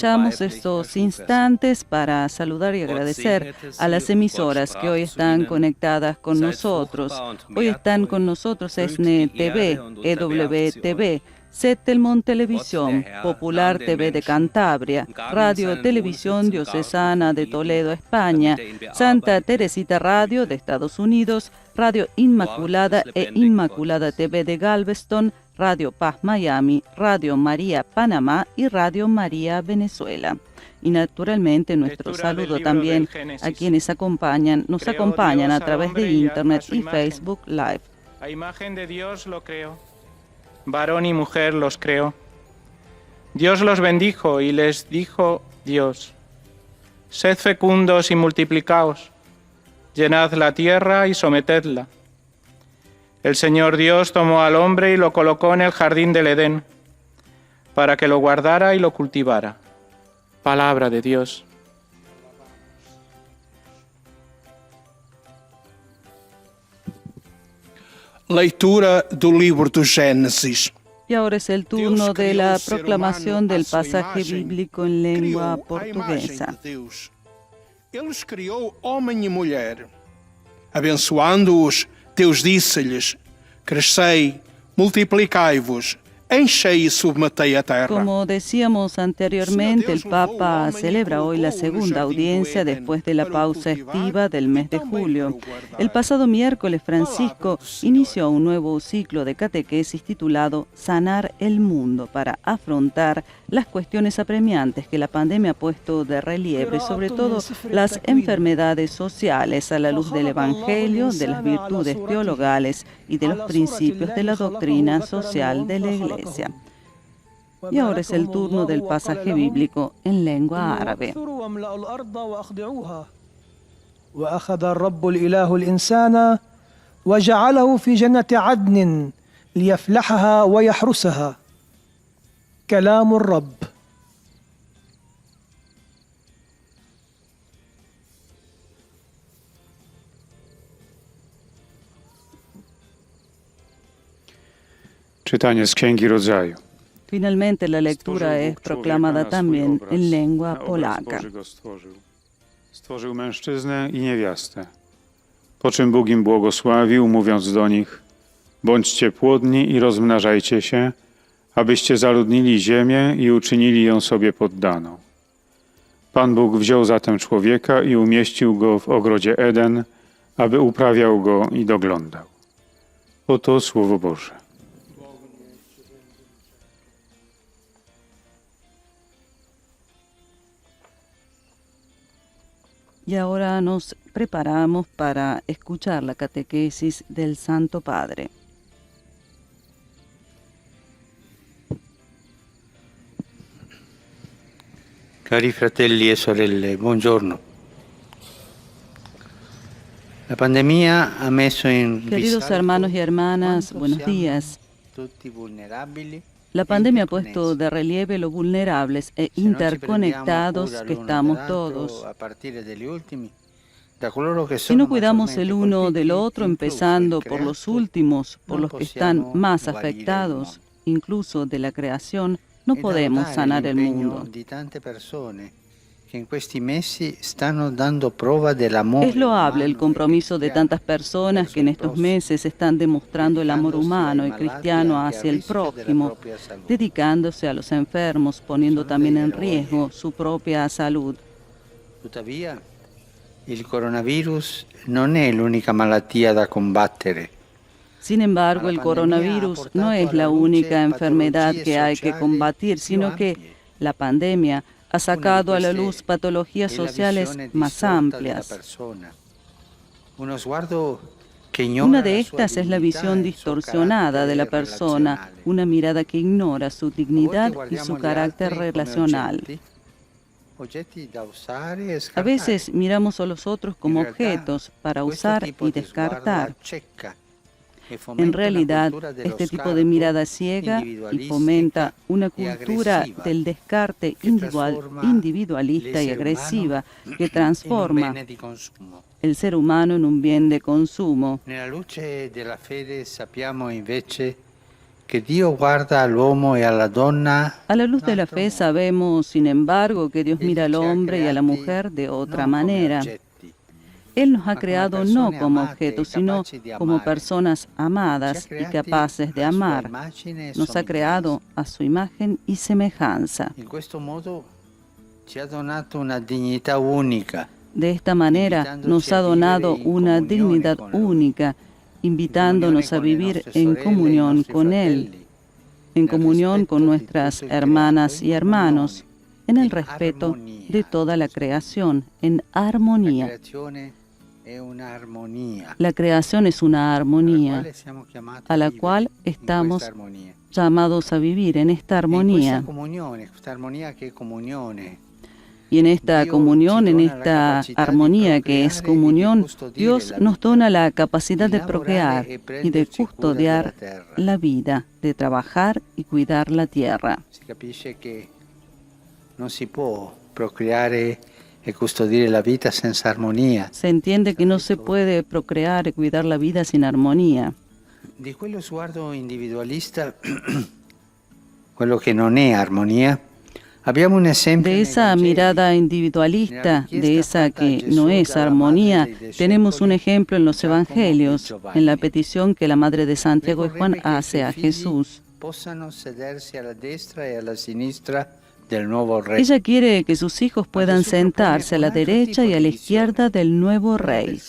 Aprovechamos estos instantes para saludar y agradecer a las emisoras que hoy están conectadas con nosotros. Hoy están con nosotros ESNE TV, EWTV, Zettelmont Televisión, Popular TV de Cantabria, Radio Televisión Diocesana de Toledo, España, Santa Teresita Radio de Estados Unidos, Radio Inmaculada e Inmaculada TV de Galveston, Radio Paz Miami, Radio María Panamá y Radio María Venezuela. Y naturalmente nuestro saludo también a quienes nos acompañan a través de Internet y Facebook Live. A imagen de Dios lo creo, varón y mujer los creo. Dios los bendijo y les dijo Dios: sed fecundos y multiplicaos, llenad la tierra y sometedla. El Señor Dios tomó al hombre y lo colocó en el jardín del Edén, para que lo guardara y lo cultivara. Palabra de Dios. Leitura do livro do Gênesis. Y ahora es el turno de la proclamación del pasaje bíblico en lengua portuguesa. Ele os criou homem e mulher. Abençoando-os, Deus disse-lhes: crescei, multiplicai-vos, enchei y submetei a tierra. Como decíamos anteriormente, el Papa celebra hoy la segunda audiencia después de la pausa estiva del mes de julio. El pasado miércoles, Francisco inició un nuevo ciclo de catequesis titulado Sanar el Mundo, para afrontar las cuestiones apremiantes que la pandemia ha puesto de relieve, sobre todo las enfermedades sociales, a la luz del Evangelio, de las virtudes teologales y de los principios de la doctrina social de la Iglesia. Y ahora es el turno del pasaje bíblico en lengua árabe. وأخذ الرب الإله الإنسان وجعله في جنة عدن ليفلحها ويحرسها. كلام الرب. Czytanie z Księgi Rodzaju. Finalmente la lectura es proclamada también en lengua polaca. Stworzył mężczyznę i niewiastę, po czym Bóg im błogosławił, mówiąc do nich: bądźcie płodni i rozmnażajcie się, abyście zaludnili ziemię i uczynili ją sobie poddaną. Pan Bóg wziął zatem człowieka i umieścił go w ogrodzie Eden, aby uprawiał go i doglądał. Oto Słowo Boże. Y ahora nos preparamos para escuchar la catequesis del Santo Padre. Cari fratelli e sorelle, buongiorno. La pandemia ha messo in Queridos hermanos y hermanas, buenos días. tutti vulnerabili. La pandemia ha puesto de relieve lo vulnerables e interconectados que estamos todos. Si no cuidamos el uno del otro, empezando por los últimos, por los que están más afectados, incluso de la creación, no podemos sanar el mundo. Es loable el compromiso de tantas personas que en estos meses están demostrando el amor humano y cristiano hacia el prójimo, dedicándose a los enfermos, poniendo también en riesgo su propia salud. Tuttavia, il coronavirus non è l'unica malattia da combattere. Sin embargo, el coronavirus no es la única enfermedad que hay que combatir, sino que la pandemia ha sacado a la luz patologías sociales más amplias. Una de estas es la visión distorsionada de la persona, una mirada que ignora su dignidad y su carácter relacional. A veces miramos a los otros como objetos para usar y descartar. En realidad, este tipo de mirada ciega y fomenta una cultura del descarte individualista y agresiva que transforma el ser humano en un bien de consumo. che Dio guarda all'uomo e alla donna. A la luz de la fe sabemos, sin embargo, que Dios mira al hombre y a la mujer de otra manera. Él nos ha creado no como objetos, sino como personas amadas y capaces de amar. Nos ha creado a su imagen y semejanza. In questo modo ci ha donato una dignità unica. De esta manera nos ha donado una dignidad única, invitándonos a vivir en comunión con Él, en comunión con nuestras hermanas y hermanos, en el respeto de toda la creación, en armonía. La creación es una armonía a la cual estamos llamados a vivir en esta armonía. Y en esta comunión, en esta armonía que es comunión, Dios nos dona la capacidad de procrear y de custodiar la vida, de trabajar y cuidar la tierra. Si capisce che non si può procreare e custodire la vita senza armonia. Se entiende que no se puede procrear y cuidar la vida sin armonía. Di quello sguardo individualista, quello che non è armonia, abbiamo un esempio. De esa mirada individualista, de esa que no es armonía, tenemos un ejemplo en los Evangelios, en la petición que la Madre de Santiago y Juan hace a Jesús. Possano sedersi alla destra e alla sinistra del nuevo rey. Ella quiere que sus hijos puedan sentarse a la derecha y a la izquierda del nuevo rey.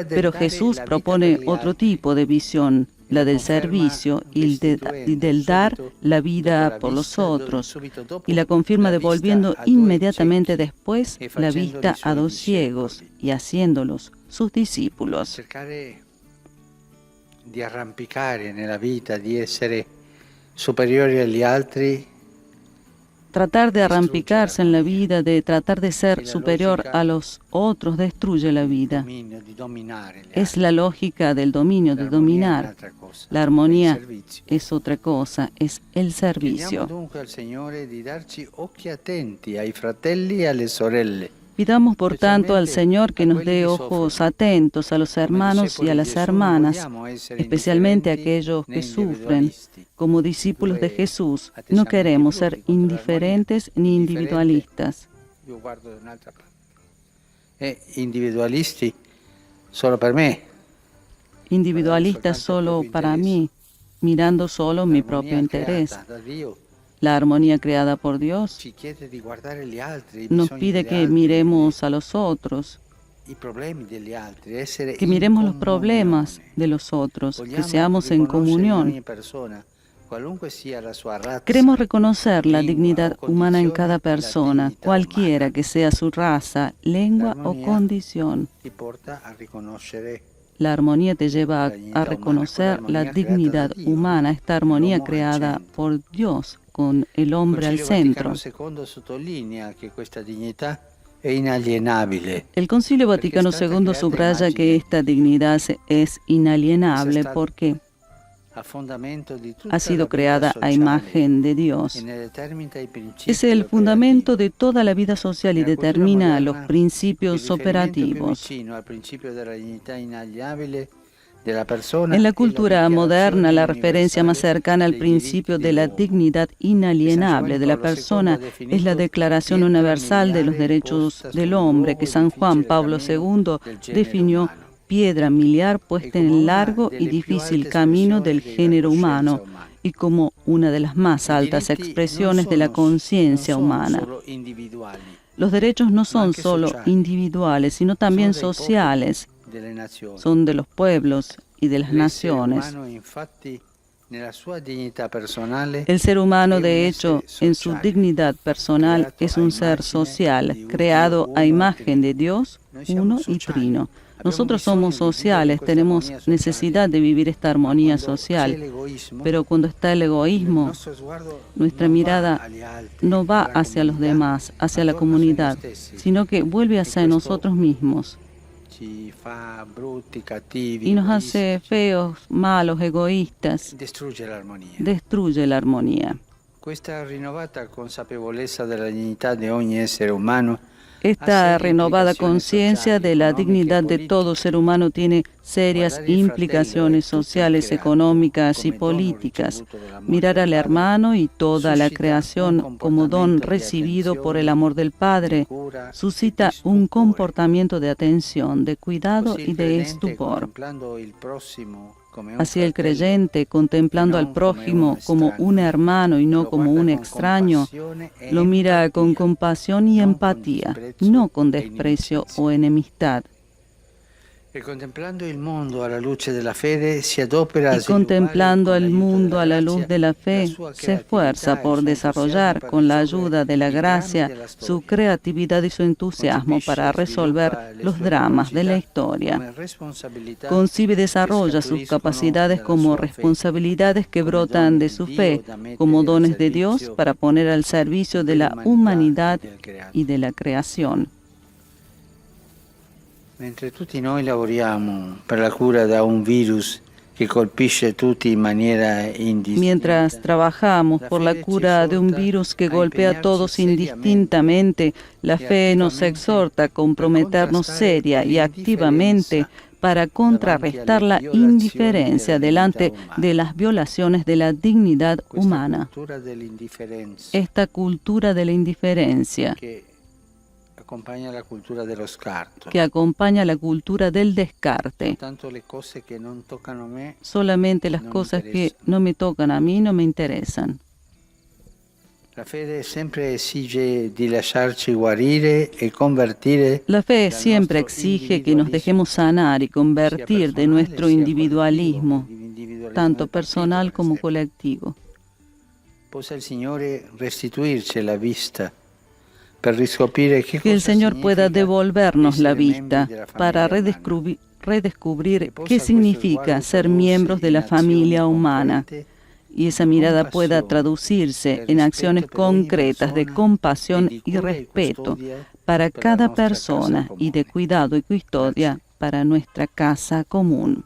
Pero Jesús propone otro tipo de visión, la del servicio y del dar la vida por los otros, y la confirma devolviendo inmediatamente después la vista a 2 ciegos y haciéndolos sus discípulos. Cercare di arrampicare nella vita, di essere superiori agli altri. Tratar de arrampicarse en la vida, de tratar de ser superior a los otros, destruye la vida. Es la lógica del dominio, de dominar. La armonía es otra cosa, es el servicio. Dunque al Signore di darci occhi attenti ai fratelli e alle sorelle. Pidamos, por tanto, al Señor que nos dé ojos atentos a los hermanos y a las hermanas, especialmente a aquellos que sufren. Como discípulos de Jesús, no queremos ser indiferentes ni individualistas. Io guardo da un'altra parte. Individualisti solo per me. Individualistas solo para mí, mirando solo mi propio interés. La armonía creada por Dios nos pide que miremos a los otros, que miremos los problemas de los otros, que seamos en comunión. Queremos reconocer la dignidad humana en cada persona, cualquiera que sea su raza, lengua o condición. La armonía te lleva a reconocer la dignidad humana, esta armonía creada por Dios, con el hombre al centro. El Concilio Vaticano II subraya que esta dignidad es inalienable porque ha sido creada a imagen de Dios. Es el fundamento de toda la vida social y determina los principios operativos. En la cultura moderna, la referencia más cercana al principio de la dignidad inalienable de la persona es la Declaración Universal de los Derechos del Hombre, que San Juan Pablo II definió piedra miliar puesta en el largo y difícil camino del género humano y como una de las más altas expresiones de la conciencia humana. Los derechos no son solo individuales, sino también sociales. Son de los pueblos y de las naciones. El ser humano, de hecho, en su dignidad personal, es un ser social, creado a imagen de Dios, uno y trino. Nosotros somos sociales, tenemos necesidad de vivir esta armonía social, pero cuando está el egoísmo, nuestra mirada no va hacia los demás, hacia la comunidad, sino que vuelve hacia nosotros mismos. Y nos hace feos, malos, egoístas. Destruye la armonía. Questa rinnovata consapevolezza della dignità di ogni essere umano Esta renovada conciencia de la dignidad de todo ser humano tiene serias implicaciones sociales, económicas y políticas. Mirar al hermano y toda la creación como don recibido por el amor del Padre suscita un comportamiento de atención, de cuidado y de estupor. Así el creyente, contemplando al prójimo como un hermano y no como un extraño, lo mira con compasión y empatía, no con desprecio o enemistad. Y contemplando el mundo a la luz de la fe, se esfuerza por desarrollar, con la ayuda de la gracia, su creatividad y su entusiasmo para resolver los dramas de la historia. Concibe y desarrolla sus capacidades como responsabilidades que brotan de su fe, como dones de Dios para poner al servicio de la humanidad y de la creación. Mentre tutti noi lavoriamo per la cura da un virus que colpisce tutti in maniera indistintamente. Mientras trabajamos por la cura de un virus que golpea a todos indistintamente, la fe nos exhorta a comprometernos seria y activamente para contrarrestar la indiferencia delante de las violaciones de la dignidad humana. Esta cultura de la indiferencia que acompaña la cultura del descarte. Solamente las cosas que no me tocan a mí no me interesan. La fe siempre exige que nos dejemos sanar y convertir de nuestro individualismo, tanto personal como colectivo. Possa il Signore restituirci la vista. Que el Señor pueda devolvernos la vista para redescubrir qué significa ser miembros de la familia humana, y esa mirada pueda traducirse en acciones concretas de compasión y respeto para cada persona y de cuidado y custodia para nuestra casa común.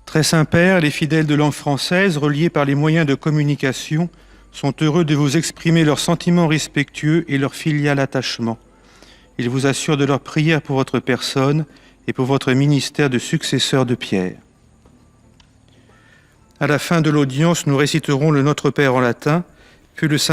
Très Saint-Père, les fidèles de langue française, reliés par les moyens de communication, sont heureux de vous exprimer leurs sentiments respectueux et leur filial attachement. Ils vous assurent de leur prière pour votre personne et pour votre ministère de successeur de Pierre. À la fin de l'audience, nous réciterons le Notre Père en latin,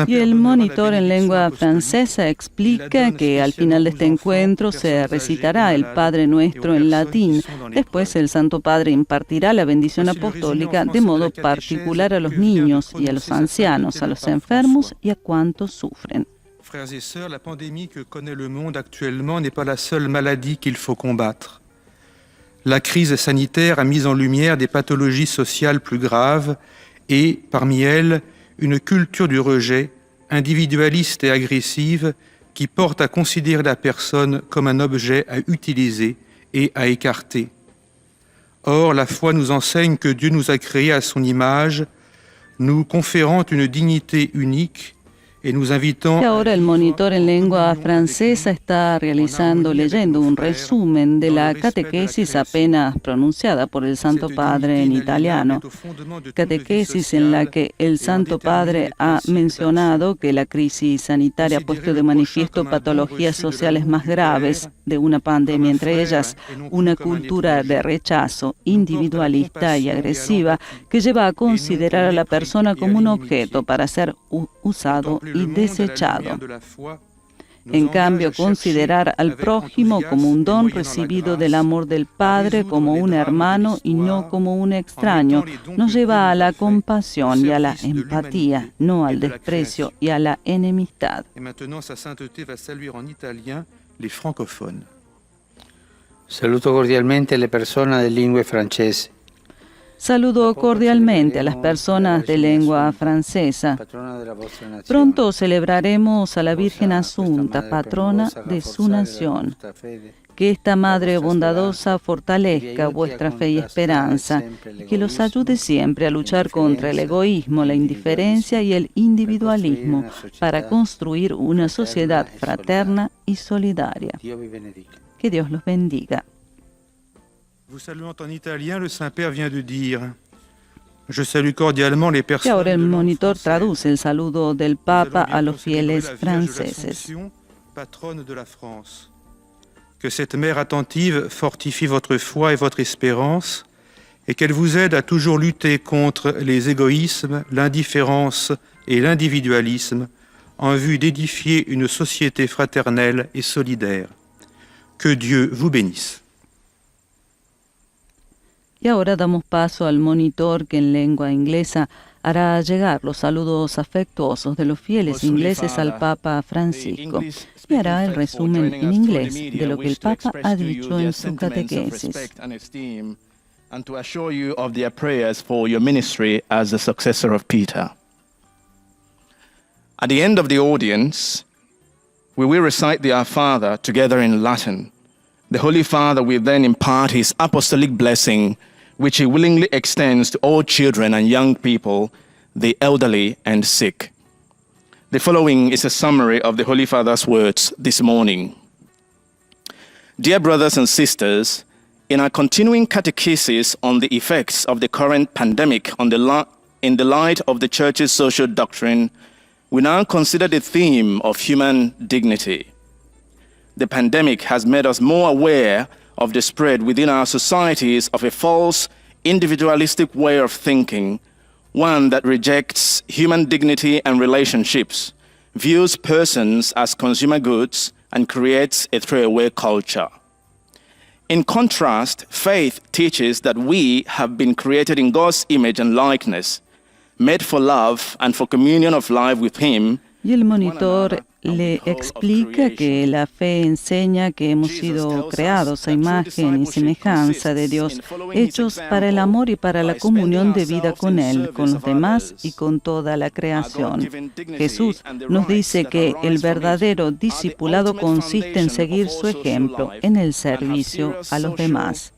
Y el monitor en lengua francesa explica que al final de este encuentro se recitará el Padre Nuestro en latín. Después el Santo Padre impartirá la bendición apostólica de modo particular a los niños y a los ancianos, a los enfermos y a cuantos sufren. Frères et sœurs, la pandémie que connaît le monde actuellement n'est pas la seule maladie qu'il faut combattre. La crise sanitaire a mis en lumière des pathologies sociales plus graves et, parmi elles, une culture du rejet, individualiste et agressive, qui porte à considérer la personne comme un objet à utiliser et à écarter. Or, la foi nous enseigne que Dieu nous a créés à son image, nous conférant une dignité unique y ahora el monitor en lengua francesa está leyendo un resumen de la catequesis apenas pronunciada por el Santo Padre en italiano. Catequesis en la que el Santo Padre ha mencionado que la crisis sanitaria ha puesto de manifiesto patologías sociales más graves de una pandemia, entre ellas una cultura de rechazo individualista y agresiva que lleva a considerar a la persona como un objeto para ser usado y desechado. En cambio, considerar al prójimo como un don recibido del amor del Padre, como un hermano y no como un extraño, nos lleva a la compasión y a la empatía, no al desprecio y a la enemistad. Saluto cordialmente le persone de lingua francese. Saludo cordialmente a las personas de lengua francesa. Pronto celebraremos a la Virgen Asunta, patrona de su nación. Que esta Madre bondadosa fortalezca vuestra fe y esperanza, y que los ayude siempre a luchar contra el egoísmo, la indiferencia y el individualismo, para construir una sociedad fraterna y solidaria. Que Dios los bendiga. Vous saluant en italien, le Saint-Père vient de dire Je salue cordialement les Y personnes ahora el de langue monitor française. traduce el saludo del Nous Papa allons a los bientôt célébrer fieles la Vierge de franceses. l'Assomption, patronne de la France. Que cette mère attentive fortifie votre foi et votre espérance, et qu'elle vous aide à toujours lutter contre les égoïsmes, l'indifférence et l'individualisme en vue d'édifier une société fraternelle et solidaire. Que Dieu vous bénisse. Y ahora damos paso al monitor que en lengua inglesa hará llegar los saludos afectuosos de los fieles ingleses al Papa Francisco y hará el resumen en inglés de lo que el Papa ha dicho en su catequesis. And to assure you of their prayers for your ministry as the successor of Peter. At the end of the audience, we will recite the Our Father together in Latin. The Holy Father will then impart his apostolic blessing, which he willingly extends to all children and young people, the elderly and sick. The following is a summary of the Holy Father's words this morning. Dear brothers and sisters, in our continuing catechesis on the effects of the current pandemic in the light of the Church's social doctrine, we now consider the theme of human dignity. The pandemic has made us more aware of the spread within our societies of a false, individualistic way of thinking, one that rejects human dignity and relationships, views persons as consumer goods, and creates a throwaway culture. In contrast, faith teaches that we have been created in God's image and likeness, made for love and for communion of life with Him. Y el monitor le explica que la fe enseña que hemos sido creados a imagen y semejanza de Dios, hechos para el amor y para la comunión de vida con Él, con los demás y con toda la creación. Jesús nos dice que el verdadero discipulado consiste en seguir su ejemplo en el servicio a los demás.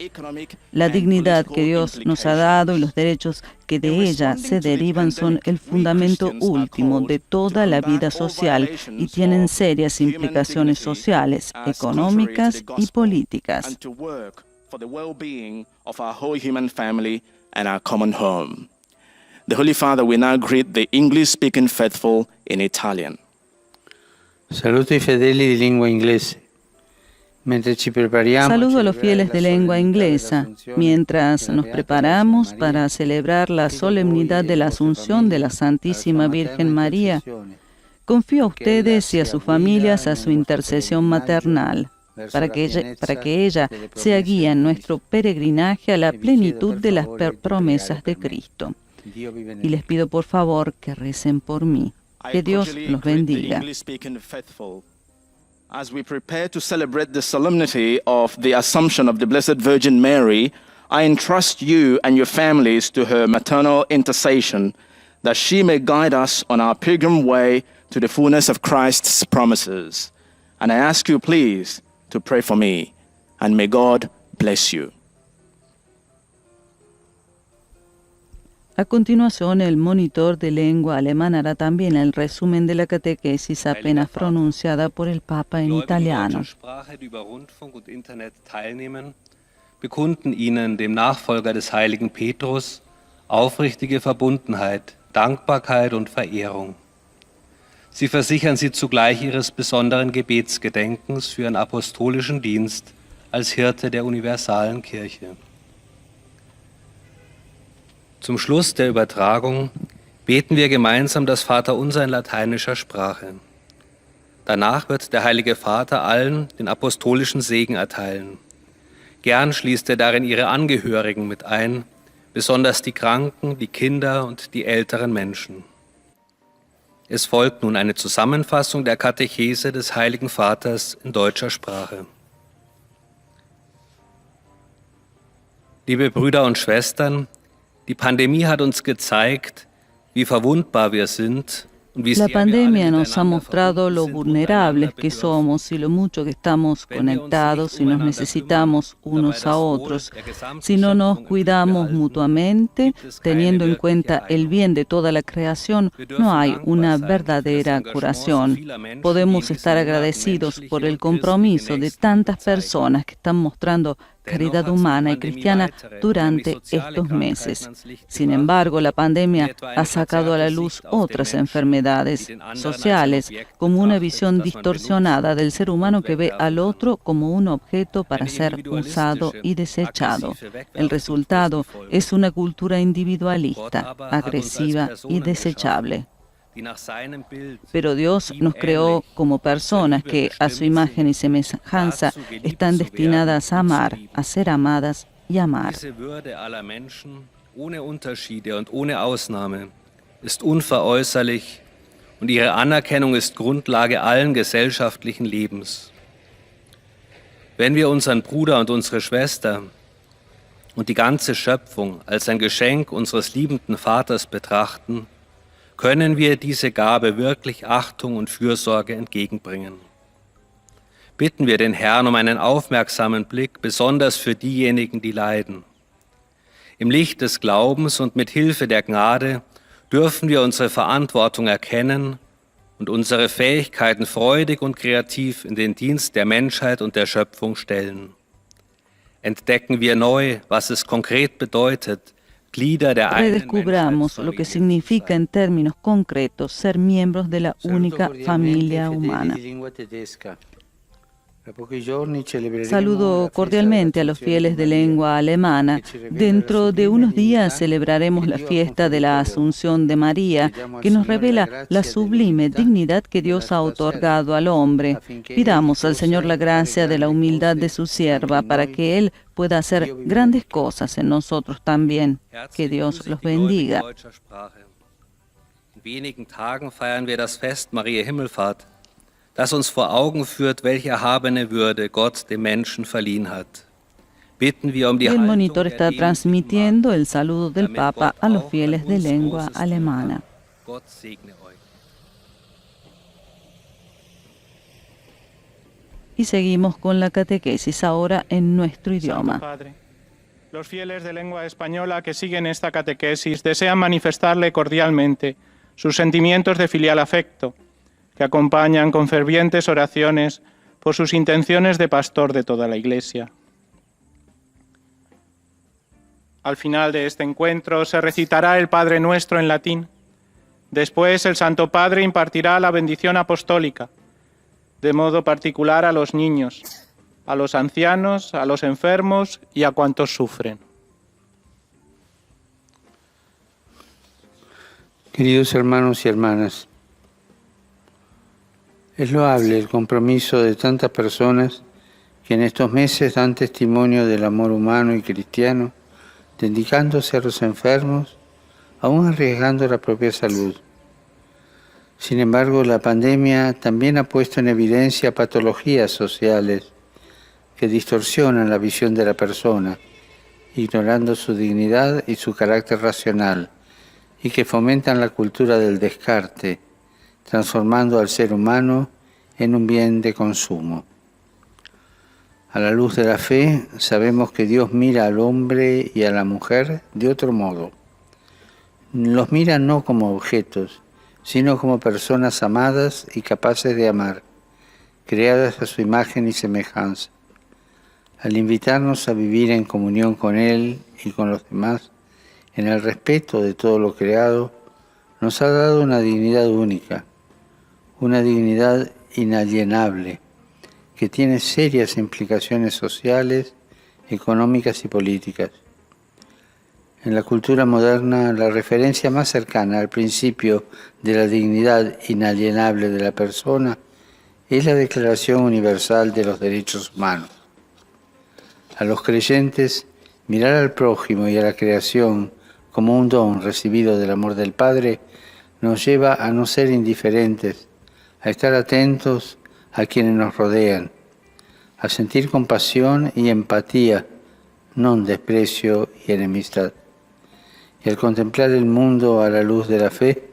La dignidad que Dios nos ha dado y los derechos que de ella se derivan son el fundamento último de toda la vida social y tienen serias implicaciones sociales, económicas y políticas. The Holy Father will now greet the English-speaking faithful in Italian. Saluto i fedeli di lingua inglese. Saludo a los fieles de lengua inglesa mientras nos preparamos para celebrar la solemnidad de la Asunción de la Santísima Virgen María. Confío a ustedes y a sus familias a su intercesión maternal, para que ella sea guía en nuestro peregrinaje a la plenitud de las promesas de Cristo. Y les pido por favor que recen por mí. Que Dios los bendiga. As we prepare to celebrate the solemnity of the Assumption of the Blessed Virgin Mary, I entrust you and your families to her maternal intercession, that she may guide us on our pilgrim way to the fullness of Christ's promises. And I ask you, please, to pray for me, and may God bless you. A continuación, el monitor de lengua alemana hará también el resumen de la catequesis apenas pronunciada por el Papa en italiano. Bekunden ihnen, dem Nachfolger des heiligen Petrus, aufrichtige Verbundenheit, Dankbarkeit und Verehrung. Sie versichern sie zugleich ihres besonderen Gebetsgedenkens für ihren apostolischen Dienst als Hirte der universalen Kirche. Zum Schluss der Übertragung beten wir gemeinsam das Vaterunser in lateinischer Sprache. Danach wird der Heilige Vater allen den apostolischen Segen erteilen. Gern schließt er darin ihre Angehörigen mit ein, besonders die Kranken, die Kinder und die älteren Menschen. Es folgt nun eine Zusammenfassung der Katechese des Heiligen Vaters in deutscher Sprache. Liebe Brüder und Schwestern, die Pandemie hat uns gezeigt, wie verwundbar wir sind. La pandemia nos ha mostrado lo vulnerables que somos y lo mucho que estamos conectados y nos necesitamos unos a otros. Si no nos cuidamos mutuamente, teniendo en cuenta el bien de toda la creación, no hay una verdadera curación. Podemos estar agradecidos por el compromiso de tantas personas que están mostrando caridad humana y cristiana durante estos meses. Sin embargo, la pandemia ha sacado a la luz otras enfermedades sociales, como una visión distorsionada del ser humano que ve al otro como un objeto para ser usado y desechado. El resultado es una cultura individualista, agresiva y desechable. Pero Dios nos creó como personas que, a su imagen y semejanza, están destinadas a amar, a ser amadas y amar. Diese Würde aller Menschen, ohne Unterschiede und ohne Ausnahme, ist unveräußerlich und ihre Anerkennung ist Grundlage allen gesellschaftlichen Lebens. Wenn wir unseren Bruder und unsere Schwester und die ganze Schöpfung als ein Geschenk unseres liebenden Vaters betrachten, können wir diese Gabe wirklich Achtung und Fürsorge entgegenbringen. Bitten wir den Herrn um einen aufmerksamen Blick, besonders für diejenigen, die leiden. Im Licht des Glaubens und mit Hilfe der Gnade dürfen wir unsere Verantwortung erkennen und unsere Fähigkeiten freudig und kreativ in den Dienst der Menschheit und der Schöpfung stellen. Entdecken wir neu, was es konkret bedeutet, redescubramos lo que significa en términos concretos ser miembros de la única familia humana. Saludo cordialmente a los fieles de lengua alemana. Dentro de unos días celebraremos la fiesta de la Asunción de María, que nos revela la sublime dignidad que Dios ha otorgado al hombre. Pidamos al Señor la gracia de la humildad de su sierva para que Él pueda hacer grandes cosas en nosotros también. Que Dios los bendiga. In wenigen Tagen feiern wir das Fest Mariä Himmelfahrt, das uns vor Augen führt, welche erhabene Würde Gott dem Menschen verliehen hat. Bitten wir um die El monitor Haltung está der transmitiendo el saludo del damit Papa Gott a los auch fieles an de uns lengua Großes alemana. Gott segne euch. Y seguimos con la catequesis ahora en nuestro idioma. Santo Padre, los fieles de lengua española que siguen esta catequesis desean manifestarle cordialmente sus sentimientos de filial afecto, que acompañan con fervientes oraciones por sus intenciones de pastor de toda la Iglesia. Al final de este encuentro se recitará el Padre Nuestro en latín. Después el Santo Padre impartirá la bendición apostólica, de modo particular a los niños, a los ancianos, a los enfermos y a cuantos sufren. Queridos hermanos y hermanas, es loable el compromiso de tantas personas que en estos meses dan testimonio del amor humano y cristiano, dedicándose a los enfermos, aún arriesgando la propia salud. Sin embargo, la pandemia también ha puesto en evidencia patologías sociales que distorsionan la visión de la persona, ignorando su dignidad y su carácter racional, y que fomentan la cultura del descarte, transformando al ser humano en un bien de consumo. A la luz de la fe, sabemos que Dios mira al hombre y a la mujer de otro modo. Los mira no como objetos, sino como personas amadas y capaces de amar, creadas a su imagen y semejanza. Al invitarnos a vivir en comunión con Él y con los demás, en el respeto de todo lo creado, nos ha dado una dignidad única, una dignidad inalienable, que tiene serias implicaciones sociales, económicas y políticas. En la cultura moderna, la referencia más cercana al principio de la dignidad inalienable de la persona es la Declaración Universal de los Derechos Humanos. A los creyentes, mirar al prójimo y a la creación como un don recibido del amor del Padre nos lleva a no ser indiferentes, a estar atentos a quienes nos rodean, a sentir compasión y empatía, no desprecio y enemistad. Y al contemplar el mundo a la luz de la fe,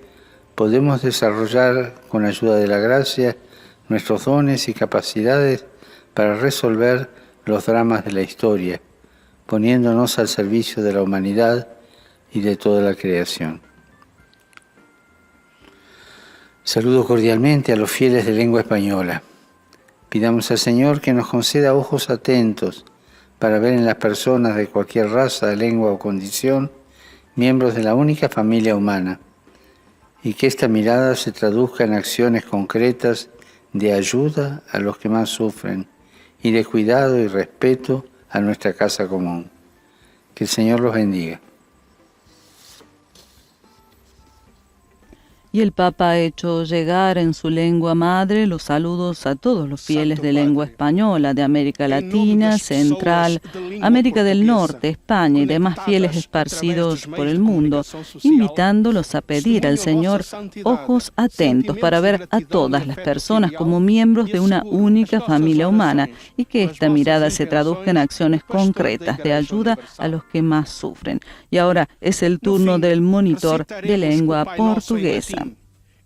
podemos desarrollar, con ayuda de la gracia, nuestros dones y capacidades para resolver los dramas de la historia, poniéndonos al servicio de la humanidad y de toda la creación. Saludo cordialmente a los fieles de lengua española. Pidamos al Señor que nos conceda ojos atentos para ver en las personas de cualquier raza, lengua o condición miembros de la única familia humana, y que esta mirada se traduzca en acciones concretas de ayuda a los que más sufren y de cuidado y respeto a nuestra casa común. Que el Señor los bendiga. Y el Papa ha hecho llegar en su lengua madre los saludos a todos los fieles de lengua española de América Latina, Central, América del Norte, España y demás fieles esparcidos por el mundo, invitándolos a pedir al Señor ojos atentos para ver a todas las personas como miembros de una única familia humana y que esta mirada se traduzca en acciones concretas de ayuda a los que más sufren. Y ahora es el turno del monitor de lengua portuguesa.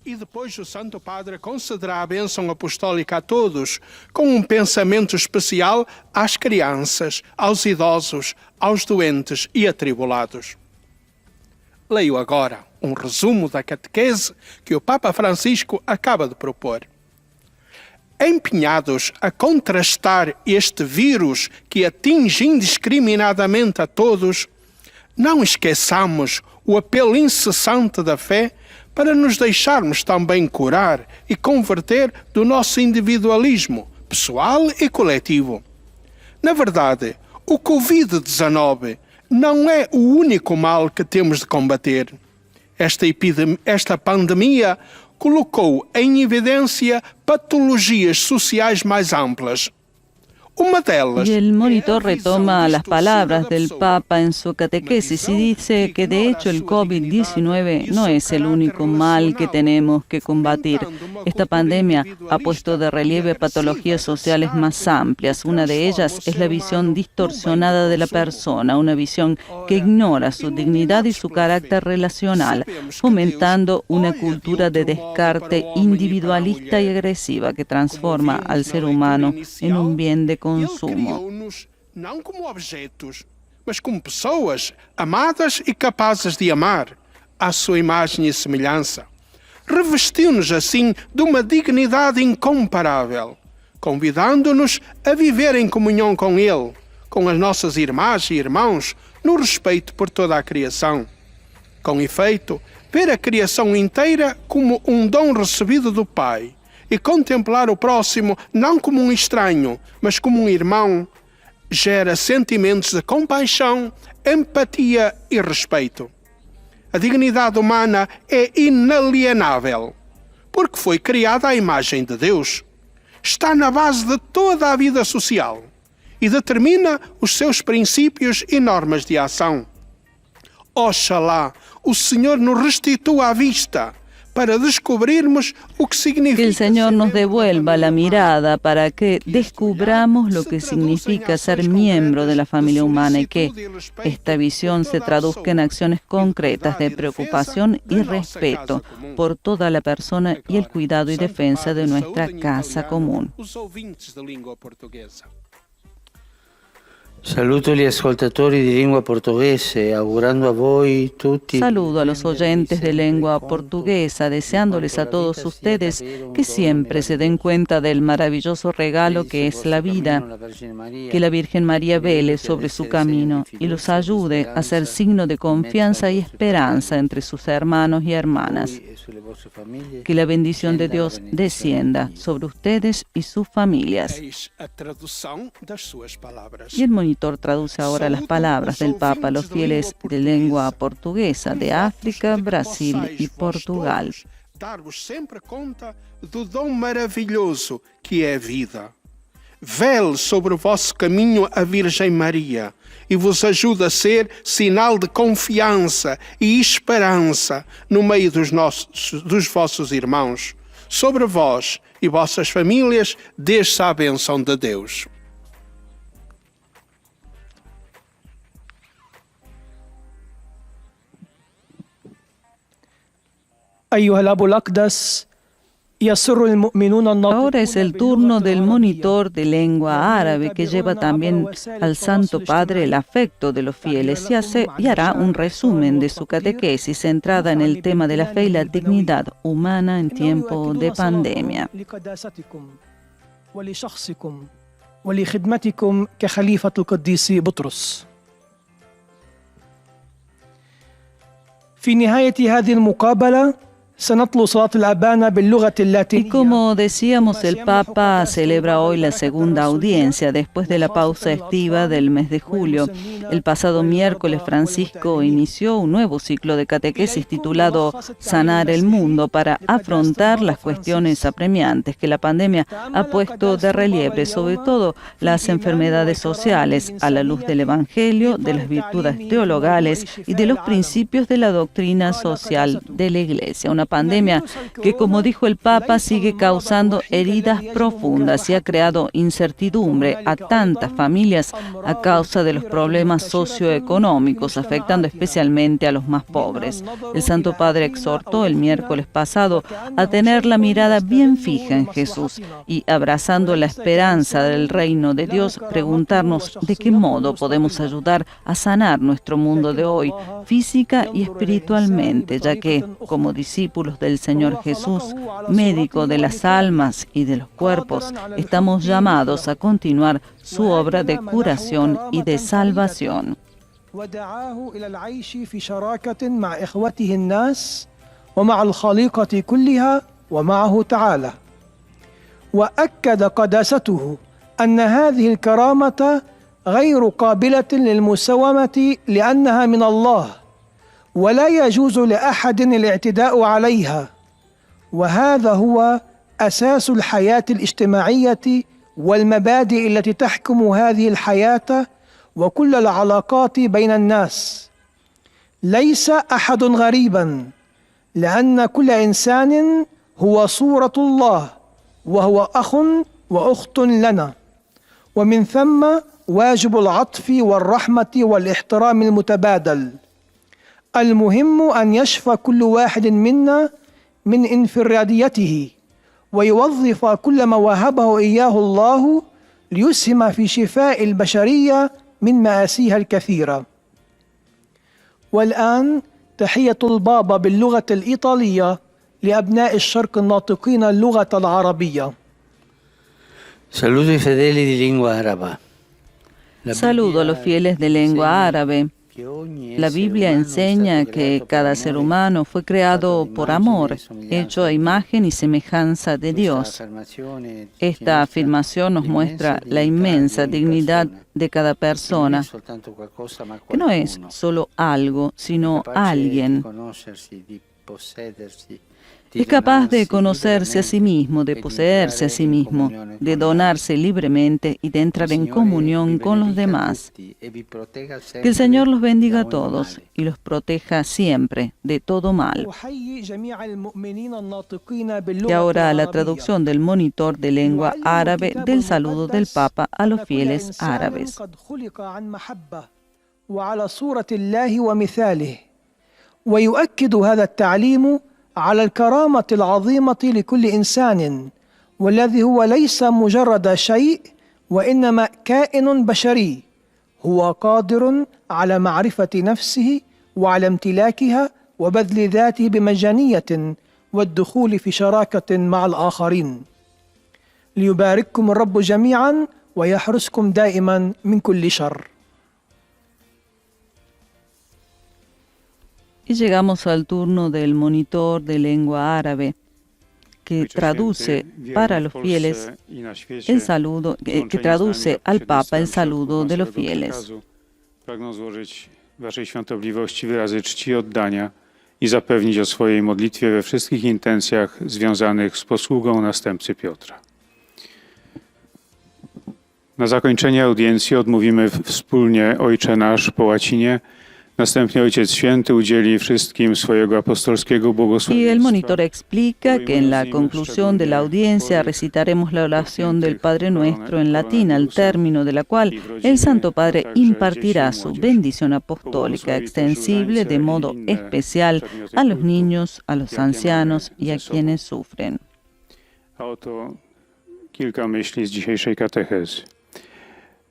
E depois o Santo Padre concederá a bênção apostólica a todos, com pensamento especial às crianças, aos idosos, aos doentes e atribulados. Leio agora resumo da catequese que o Papa Francisco acaba de propor. Empenhados a contrastar este vírus que atinge indiscriminadamente a todos, não esqueçamos o apelo incessante da fé para nos deixarmos também curar e converter do nosso individualismo pessoal e coletivo. Na verdade, o Covid-19 não é o único mal que temos de combater. Esta pandemia colocou em evidência patologias sociais mais amplas. Y el monitor retoma las palabras del Papa en su catequesis y dice que de hecho el COVID-19 no es el único mal que tenemos que combatir. Esta pandemia ha puesto de relieve patologías sociales más amplias. Una de ellas es la visión distorsionada de la persona, una visión que ignora su dignidad y su carácter relacional, fomentando una cultura de descarte individualista y agresiva que transforma al ser humano en un bien de consumo. Criou-nos não como objetos, mas como pessoas amadas e capazes de amar, à sua imagem e semelhança. Revestiu-nos assim de uma dignidade incomparável, convidando-nos a viver em comunhão com Ele, com as nossas irmãs e irmãos, no respeito por toda a criação. Com efeito, ver a criação inteira como um dom recebido do Pai, e contemplar o próximo não como um estranho, mas como um irmão, gera sentimentos de compaixão, empatia e respeito. A dignidade humana é inalienável, porque foi criada à imagem de Deus. Está na base de toda a vida social e determina os seus princípios e normas de ação. Oxalá o Senhor nos restitua a vista para descubrirmos o que significa. Que el Señor nos devuelva la mirada para que descubramos lo que significa ser miembro de la familia humana y que esta visión se traduzca en acciones concretas de preocupación y respeto por toda la persona y el cuidado y defensa de nuestra casa común. Saluto gli ascoltatori di lingua portoghese, augurando a voi tutti. Saludo a los oyentes de lengua portuguesa, deseándoles a todos ustedes que siempre se den cuenta del maravilloso regalo que es la vida, que la Virgen María vele sobre su camino y los ayude a ser signo de confianza y esperanza entre sus hermanos y hermanas. Que la bendición de Dios descienda sobre ustedes y sus familias. Y el monitor traduce ahora las palabras del Papa a los fieles de lengua portuguesa de África, Brasil y Portugal. Dar-vos sempre conta do dom maravilhoso que é a vida. Vele sobre o vosso caminho a Virgem Maria e vos ajude a ser sinal de confiança e esperança no meio dos vossos irmãos. Sobre vós e vossas famílias, desça a bênção de Deus. أيها الأب الأقدس يسر المؤمنون الناطقون Ahora es el turno del monitor de lengua árabe que lleva también al Santo Padre el afecto de los fieles y hará un resumen de su catequesis centrada en el tema de la fe y la dignidad humana en tiempo de pandemia. لقداستكم ولشخصكم ولخدمتكم كخليفة القديس بطرس. في نهاية هذه المقابلة سنتلو صلاة الأبانا باللغة Y اللاتينية. como decíamos, el Papa celebra hoy la segunda audiencia después de la pausa estiva del mes de julio. El pasado miércoles, Francisco inició un nuevo ciclo de catequesis titulado Sanar el Mundo para afrontar las cuestiones apremiantes que la pandemia ha puesto de relieve, sobre todo las enfermedades sociales, a la luz del Evangelio, de las virtudes teologales y de los principios de la doctrina social de la Iglesia. Una pandemia que, como dijo el Papa, sigue causando heridas profundas y ha creado incertidumbre a tantas familias a causa de los problemas socioeconómicos, afectando especialmente a los más pobres. El Santo Padre exhortó el miércoles pasado a tener la mirada bien fija en Jesús y, abrazando la esperanza del reino de Dios, preguntarnos de qué modo podemos ayudar a sanar nuestro mundo de hoy, física y espiritualmente, ya que, como discípulos del Señor Jesús, médico de las almas y de los cuerpos, estamos llamados a continuar su obra de curación y de salvación. ودعاه إلى العيش في شراكة مع إخوته الناس ومع الخليقة كلها ومعه تعالى. وأكد قداسته أن هذه الكرامة غير قابلة للمساومة لأنها من الله، ولا يجوز لأحد الاعتداء عليها، وهذا هو أساس الحياة الاجتماعية والمبادئ التي تحكم هذه الحياة وكل العلاقات بين الناس. ليس أحد غريبا، لأن كل إنسان هو صورة الله، وهو أخ وأخت لنا، ومن ثم واجب العطف والرحمة والاحترام المتبادل. المهم أن يشفى كل واحد منا من انفراديته ويوظف كل ما وهبه إياه الله ليسهم في شفاء البشرية من مآسيها الكثيرة. والآن تحية البابا باللغة الإيطالية لأبناء الشرق الناطقين اللغة العربية. Saludo ai fedeli di lingua araba. Saludo a los fieles de lengua árabe. La Biblia enseña que cada ser humano fue creado por amor, hecho a imagen y semejanza de Dios. Esta afirmación nos muestra la inmensa dignidad de cada persona, que no es solo algo, sino alguien. Es capaz de conocerse a sí mismo, de poseerse a sí mismo, de donarse libremente y de entrar en comunión con los demás. Que el Señor los bendiga a todos y los proteja siempre de todo mal. Y ahora la traducción del monitor de lengua árabe del saludo del Papa a los fieles árabes. ويؤكد هذا التعليم على الكرامة العظيمة لكل إنسان، والذي هو ليس مجرد شيء وإنما كائن بشري، هو قادر على معرفة نفسه وعلى امتلاكها وبذل ذاته بمجانية والدخول في شراكة مع الآخرين. ليبارككم الرب جميعا ويحرسكم دائما من كل شر. Y llegamos al turno del monitor de lengua árabe, que traduce para los fieles el saludo, que traduce al Papa el saludo de los fieles. Pragnę złożyć Waszej Świątobliwości wyrazy czci i oddania i zapewnić o swojej modlitwie we wszystkich intencjach związanych z posługą następcy Piotra. Na zakończenie audiencji odmówimy wspólnie Ojcze Nasz po łacinie. Następnie Ojciec Święty udzieli wszystkim swojego apostolskiego błogosławieństwa. Y el monitor explica que en la conclusión de la audiencia recitaremos la oración del Padre Nuestro en latín, al término de la cual el Santo Padre impartirá su bendición apostólica extensible de modo especial a los niños, a los ancianos y a quienes sufren. A oto kilka myśli z dzisiejszej katechezy.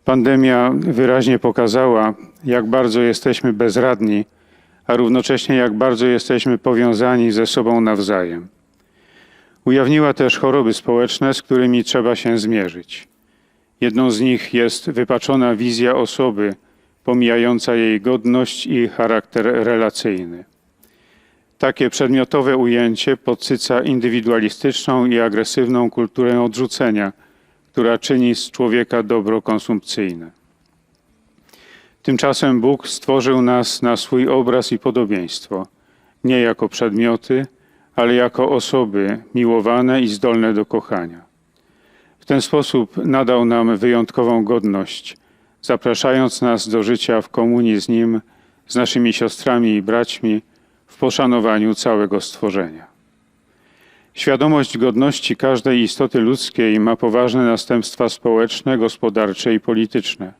Pandemia wyraźnie pokazała, jak bardzo jesteśmy bezradni, a równocześnie jak bardzo jesteśmy powiązani ze sobą nawzajem. Ujawniła też choroby społeczne, z którymi trzeba się zmierzyć. Jedną z nich jest wypaczona wizja osoby, pomijająca jej godność i charakter relacyjny. Takie przedmiotowe ujęcie podsyca indywidualistyczną i agresywną kulturę odrzucenia, która czyni z człowieka dobro konsumpcyjne. Tymczasem Bóg stworzył nas na swój obraz i podobieństwo, nie jako przedmioty, ale jako osoby miłowane i zdolne do kochania. W ten sposób nadał nam wyjątkową godność, zapraszając nas do życia w komunii z Nim, z naszymi siostrami i braćmi, w poszanowaniu całego stworzenia. Świadomość godności każdej istoty ludzkiej ma poważne następstwa społeczne, gospodarcze i polityczne.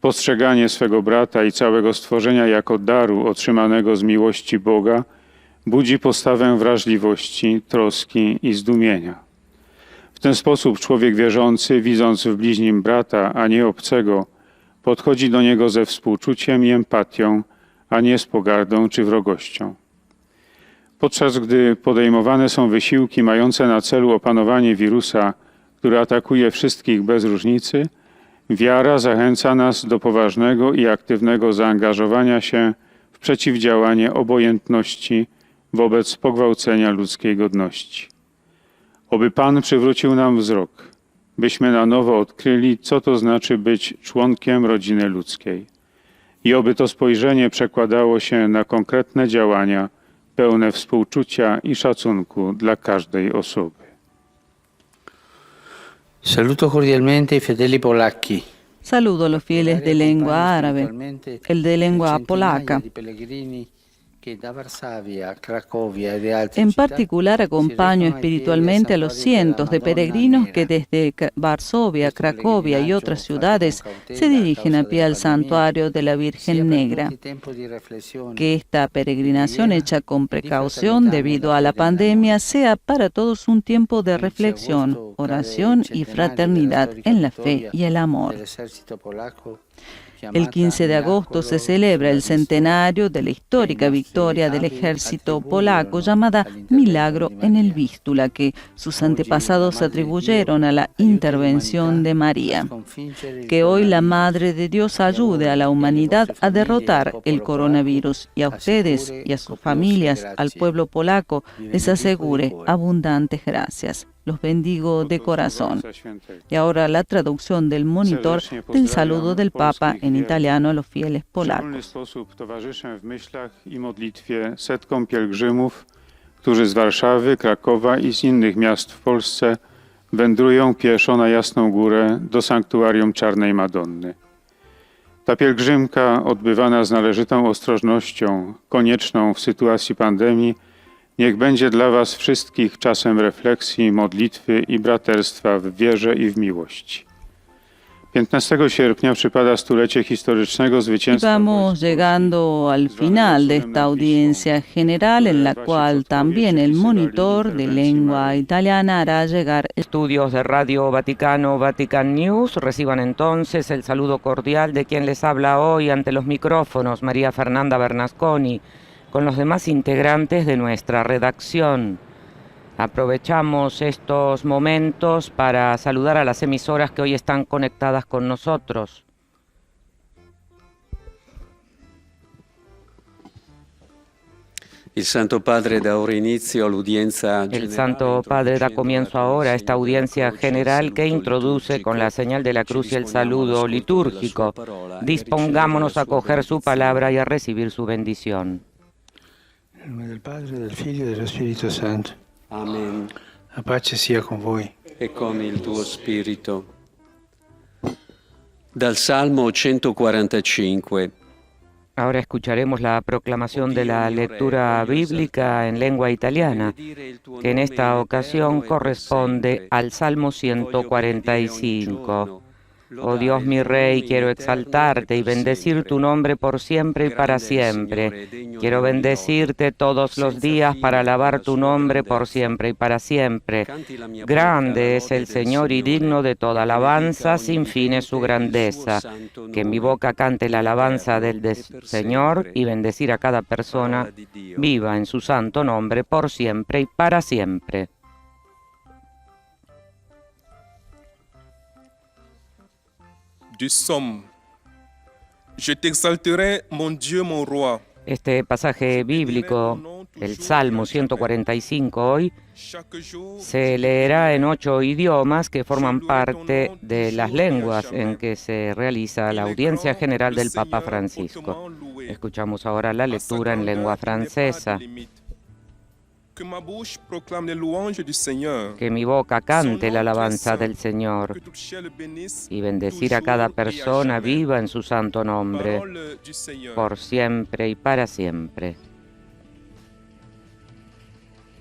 Postrzeganie swego brata i całego stworzenia jako daru otrzymanego z miłości Boga budzi postawę wrażliwości, troski i zdumienia. W ten sposób człowiek wierzący, widząc w bliźnim brata, a nie obcego, podchodzi do niego ze współczuciem i empatią, a nie z pogardą czy wrogością. Podczas gdy podejmowane są wysiłki mające na celu opanowanie wirusa, który atakuje wszystkich bez różnicy, wiara zachęca nas do poważnego i aktywnego zaangażowania się w przeciwdziałanie obojętności wobec pogwałcenia ludzkiej godności. Oby Pan przywrócił nam wzrok, byśmy na nowo odkryli, co to znaczy być członkiem rodziny ludzkiej. I oby to spojrzenie przekładało się na konkretne działania pełne współczucia i szacunku dla każdej osoby. Saluto cordialmente i fedeli polacchi. Saludo a los fieles de lengua árabe, el de lengua polaca. En particular, acompaño espiritualmente a los cientos de peregrinos que desde Varsovia, Cracovia y otras ciudades se dirigen a pie al santuario de la Virgen Negra. Que esta peregrinación hecha con precaución debido a la pandemia sea para todos un tiempo de reflexión, oración y fraternidad en la fe y el amor. El 15 de agosto se celebra el centenario de la histórica victoria del ejército polaco llamada Milagro en el Vístula, que sus antepasados atribuyeron a la intervención de María. Que hoy la Madre de Dios ayude a la humanidad a derrotar el coronavirus y a ustedes y a sus familias, al pueblo polaco, les asegure abundantes gracias. Los bendigo de corazón. Y ahora la traducción del monitor del saludo del Papa en italiano a los fieles polacos. sposób towarzyszę w myślach i modlitwie setkom pielgrzymów, którzy z Warszawy, Krakowa i z innych miast w Polsce wędrują pieszo na Jasną Górę do sanktuarium Czarnej Madonny. Ta pielgrzymka, odbywana z należytą ostrożnością, konieczną w sytuacji pandemii, niech będzie dla was wszystkich czasem refleksji, modlitwy i braterstwa w wierze i w miłości. 15 sierpnia przypada stulecie historycznego zwycięstwa. Vamos llegando al final de esta audiencia general en la cual también el monitor de lengua italiana hará llegar Estudios de Radio Vaticano, Vatican News, reciban entonces el saludo cordial de quien les habla hoy ante los micrófonos, María Fernanda Bernasconi, con los demás integrantes de nuestra redacción. Aprovechamos estos momentos para saludar a las emisoras que hoy están conectadas con nosotros. El Santo Padre da comienzo ahora a esta audiencia general que introduce con la señal de la cruz y el saludo litúrgico. Dispongámonos a acoger su palabra y a recibir su bendición. En nombre del Padre, del Figlio e dello Spirito Santo. Amen. La pace sia con voi. E con il tuo spirito. Dal Salmo 145. Ahora escucharemos la proclamación de la lectura bíblica en lengua italiana, que en esta ocasión corresponde al Salmo 145. Oh Dios mi Rey, quiero exaltarte y bendecir tu nombre por siempre y para siempre. Quiero bendecirte todos los días para alabar tu nombre por siempre y para siempre. Grande es el Señor y digno de toda alabanza, sin fin es su grandeza. Que mi boca cante la alabanza del Señor y bendecir a cada persona viva en su santo nombre por siempre y para siempre. du psaume. Je t'exalterai, mon Dieu, mon roi. Este pasaje bíblico, el Salmo 145 hoy, se leerá en 8 idiomas que forman parte de las lenguas en que se realiza la audiencia general del Papa Francisco. Escuchamos ahora la lectura en lengua francesa. Que mi boca cante la alabanza del Señor y bendecir a cada persona viva en su santo nombre, por siempre y para siempre.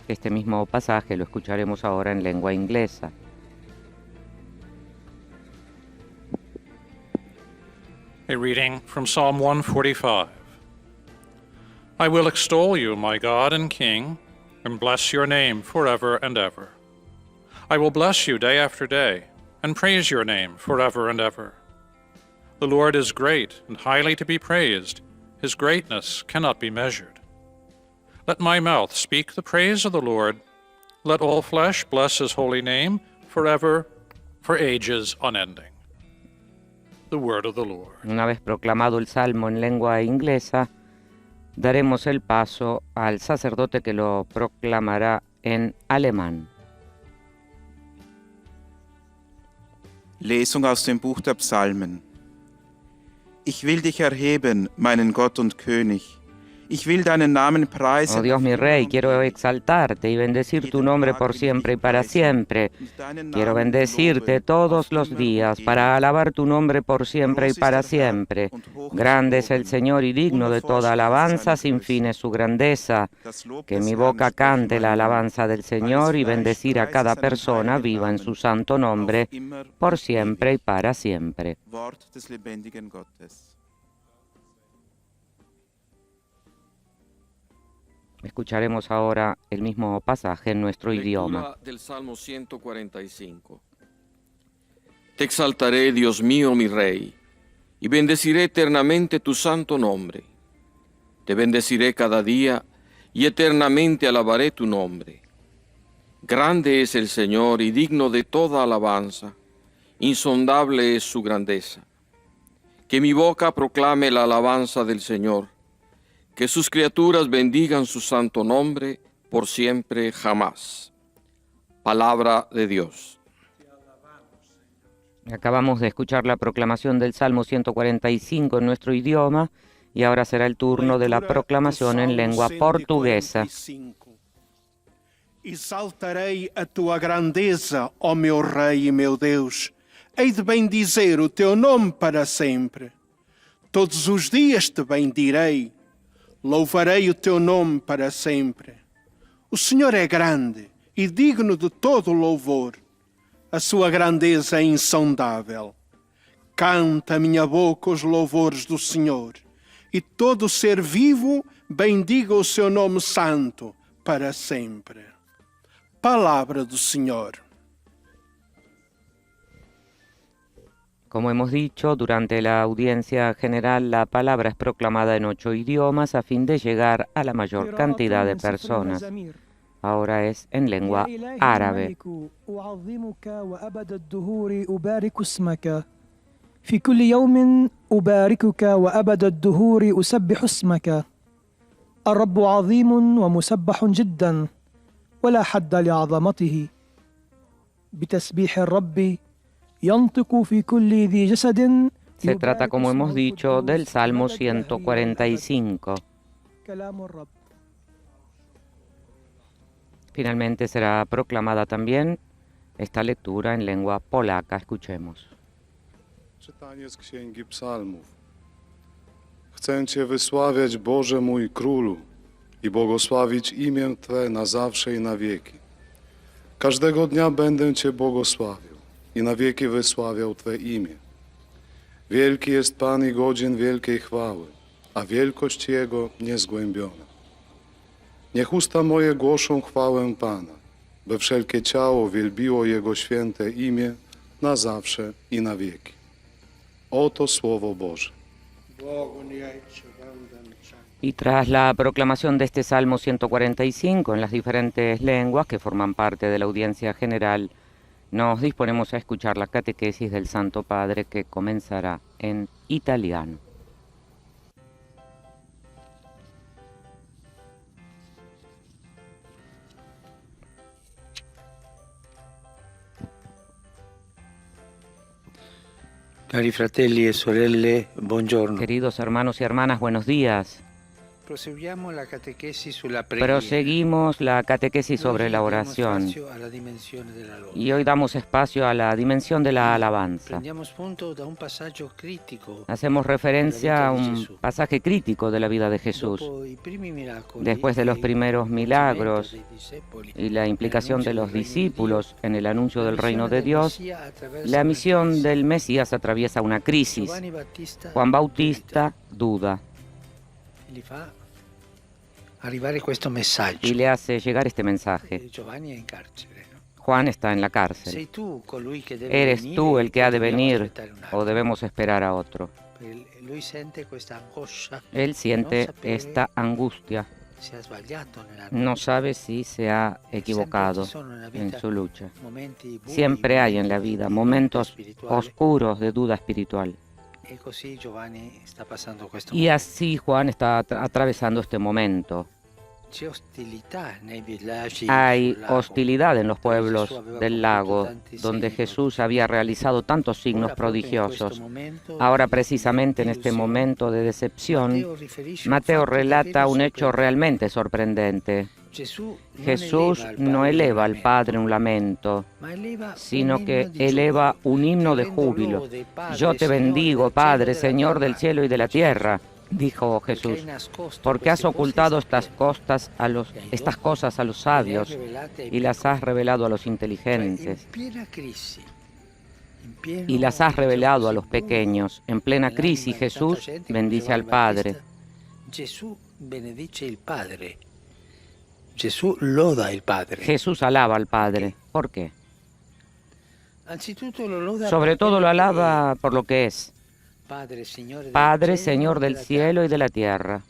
Este mismo pasaje lo escucharemos ahora en lengua inglesa. A reading from Psalm 145. I will extol you, my God and King, and bless your name forever and ever. I will bless you day after day, and praise your name forever and ever. The Lord is great and highly to be praised. His greatness cannot be measured. Let my mouth speak the praise of the Lord. Let all flesh bless his holy name forever, for ages unending. The word of the Lord. Una vez proclamado el Salmo en lengua inglesa, daremos el paso al sacerdote que lo proclamará en alemán. Lesung aus dem Buch der Psalmen. Ich will dich erheben, meinen Gott und König. Ich will deinen Namen preisen. Oh Dios mi Rey, quiero exaltarte y bendecir tu nombre por siempre y para siempre. Quiero bendecirte todos los días para alabar tu nombre por siempre y para siempre. Grande es el Señor y digno de toda alabanza, sin fin es su grandeza. Que mi boca cante la alabanza del Señor y bendecir a cada persona viva en su santo nombre por siempre y para siempre. Escucharemos ahora el mismo pasaje en nuestro idioma. Del Salmo 145. Te exaltaré, Dios mío, mi Rey, y bendeciré eternamente tu santo nombre. Te bendeciré cada día y eternamente alabaré tu nombre. Grande es el Señor y digno de toda alabanza, insondable es su grandeza. Que mi boca proclame la alabanza del Señor. Que sus criaturas bendigan su santo nombre por siempre jamás. Palabra de Dios. Acabamos de escuchar la proclamación del Salmo 145 en nuestro idioma y ahora será el turno de la proclamación en lengua portuguesa. Exaltarei a tua grandeza, ó meu Rei e meu Deus. Hei de bendizer o teu nome para sempre. Todos os dias te bendirei. Louvarei o teu nome para sempre. O Senhor é grande e digno de todo louvor. A sua grandeza é insondável. Canta a minha boca os louvores do Senhor, e todo ser vivo bendiga o seu nome santo para sempre. Palavra do Senhor. Como hemos dicho, durante la audiencia general la palabra es proclamada en 8 idiomas a fin de llegar a la mayor cantidad de personas. Ahora es en lengua árabe. في كل يوم أباركك وأبد الدهور أسبح اسمك. الرب عظيم ومسبح جدا ولا حد لعظمته. بتسبيح الرب ينطق في كل ذي جسد. Se trata, como hemos dicho, del Salmo 145. Finalmente será proclamada también esta lectura en lengua polaca. Escuchemos. Czytanie z Księgi Psalmów. Chcę Cię wysławiać, Boże mój Królu, i błogosławić imię Twe na zawsze i na wieki. Każdego dnia będę Cię błogosławił i na wieki wysławiał Twe imię. Wielki jest Pan i godzien wielkiej chwały, a wielkość Jego niezgłębiona. Niech usta moje głoszą chwałę Pana, by wszelkie ciało wielbiło Jego święte imię na zawsze i na wieki. Oto Słowo Boże. Y tras la proclamación de este Salmo 145 en las diferentes lenguas que forman parte de la audiencia general Nos disponemos a escuchar la catequesis del Santo Padre que comenzará en italiano. Cari fratelli e sorelle, buongiorno. Queridos hermanos y hermanas, buenos días. Proseguiamo la catequesis sulla preghiera. Proseguimos la catequesis sobre la oración Alla dimensione della lode. y hoy damos espacio a la dimensión de la alabanza. Prendiamo spunto da un passaggio critico. Hacemos referencia a un pasaje crítico de la vida de Jesús. Dopo i primi miracoli, Después de los primeros milagros dei discepoli, y la implicación de los discípulos en el anuncio del reino de del Dios, Messia attraversa la una misión crisi. del Mesías atraviesa una crisis. Giovanni Battista Juan Bautista duda gli fa arrivare questo messaggio. y le hace llegar este mensaje. Giovanni è in carcere. No? Juan está en la cárcel. Sei tu colui che deve ¿Eres venire tú el que ha de dobbiamo venir aspettare un attimo? o debemos esperar a otro? Lui sente questa angoscia. Él siente non sapere esta angustia. se ha sbagliato nella No sabe si se ha equivocado en su lucha. momenti bui, Siempre hay en la vida momentos spirituali. oscuros de duda espiritual. E così Giovanni sta passando questo Y así Juan está atravesando este momento. C'è ostilità nei villaggi Hay sul lago. hostilidad en los pueblos Jesús aveva del compiuto lago, tanti donde segni. Jesús había realizado tantos signos Ora, proprio in prodigiosos. questo momento Ahora, di precisamente en este delusione, momento de decepción, Matteo riferisce un Mateo fatto relata davvero un hecho sorprendente. realmente sorprendente. Gesù non Jesús eleva al no Padre eleva un al Padre un lamento, ma eleva sino un que inno di eleva giubilo. un himno de Te rendo júbilo. lode, Padre, Yo te Señor bendigo, del Padre, cielo y de la Señor del tierra. cielo y de la tierra, dijo Perché Jesús, hai nascosto porque has queste cose ocultado ai estas estas cosas a los sabios le hai rivelate ai y las has piccoli. revelado a los Cioè, inteligentes in piena crisi, in pieno y las has revelado a los così buio, pequeños. En plena nell'anima crisis, di tanta Jesús gente, come bendice al Giovanni Padre. Battista, Gesù benedice il Padre. Gesù loda il Padre. Jesús alaba al Padre. ¿Por qué? Anzitutto lo loda Sobre per todo lo quello che alaba por lo que es. è. Padre, Padre, Señor del cielo y de la tierra.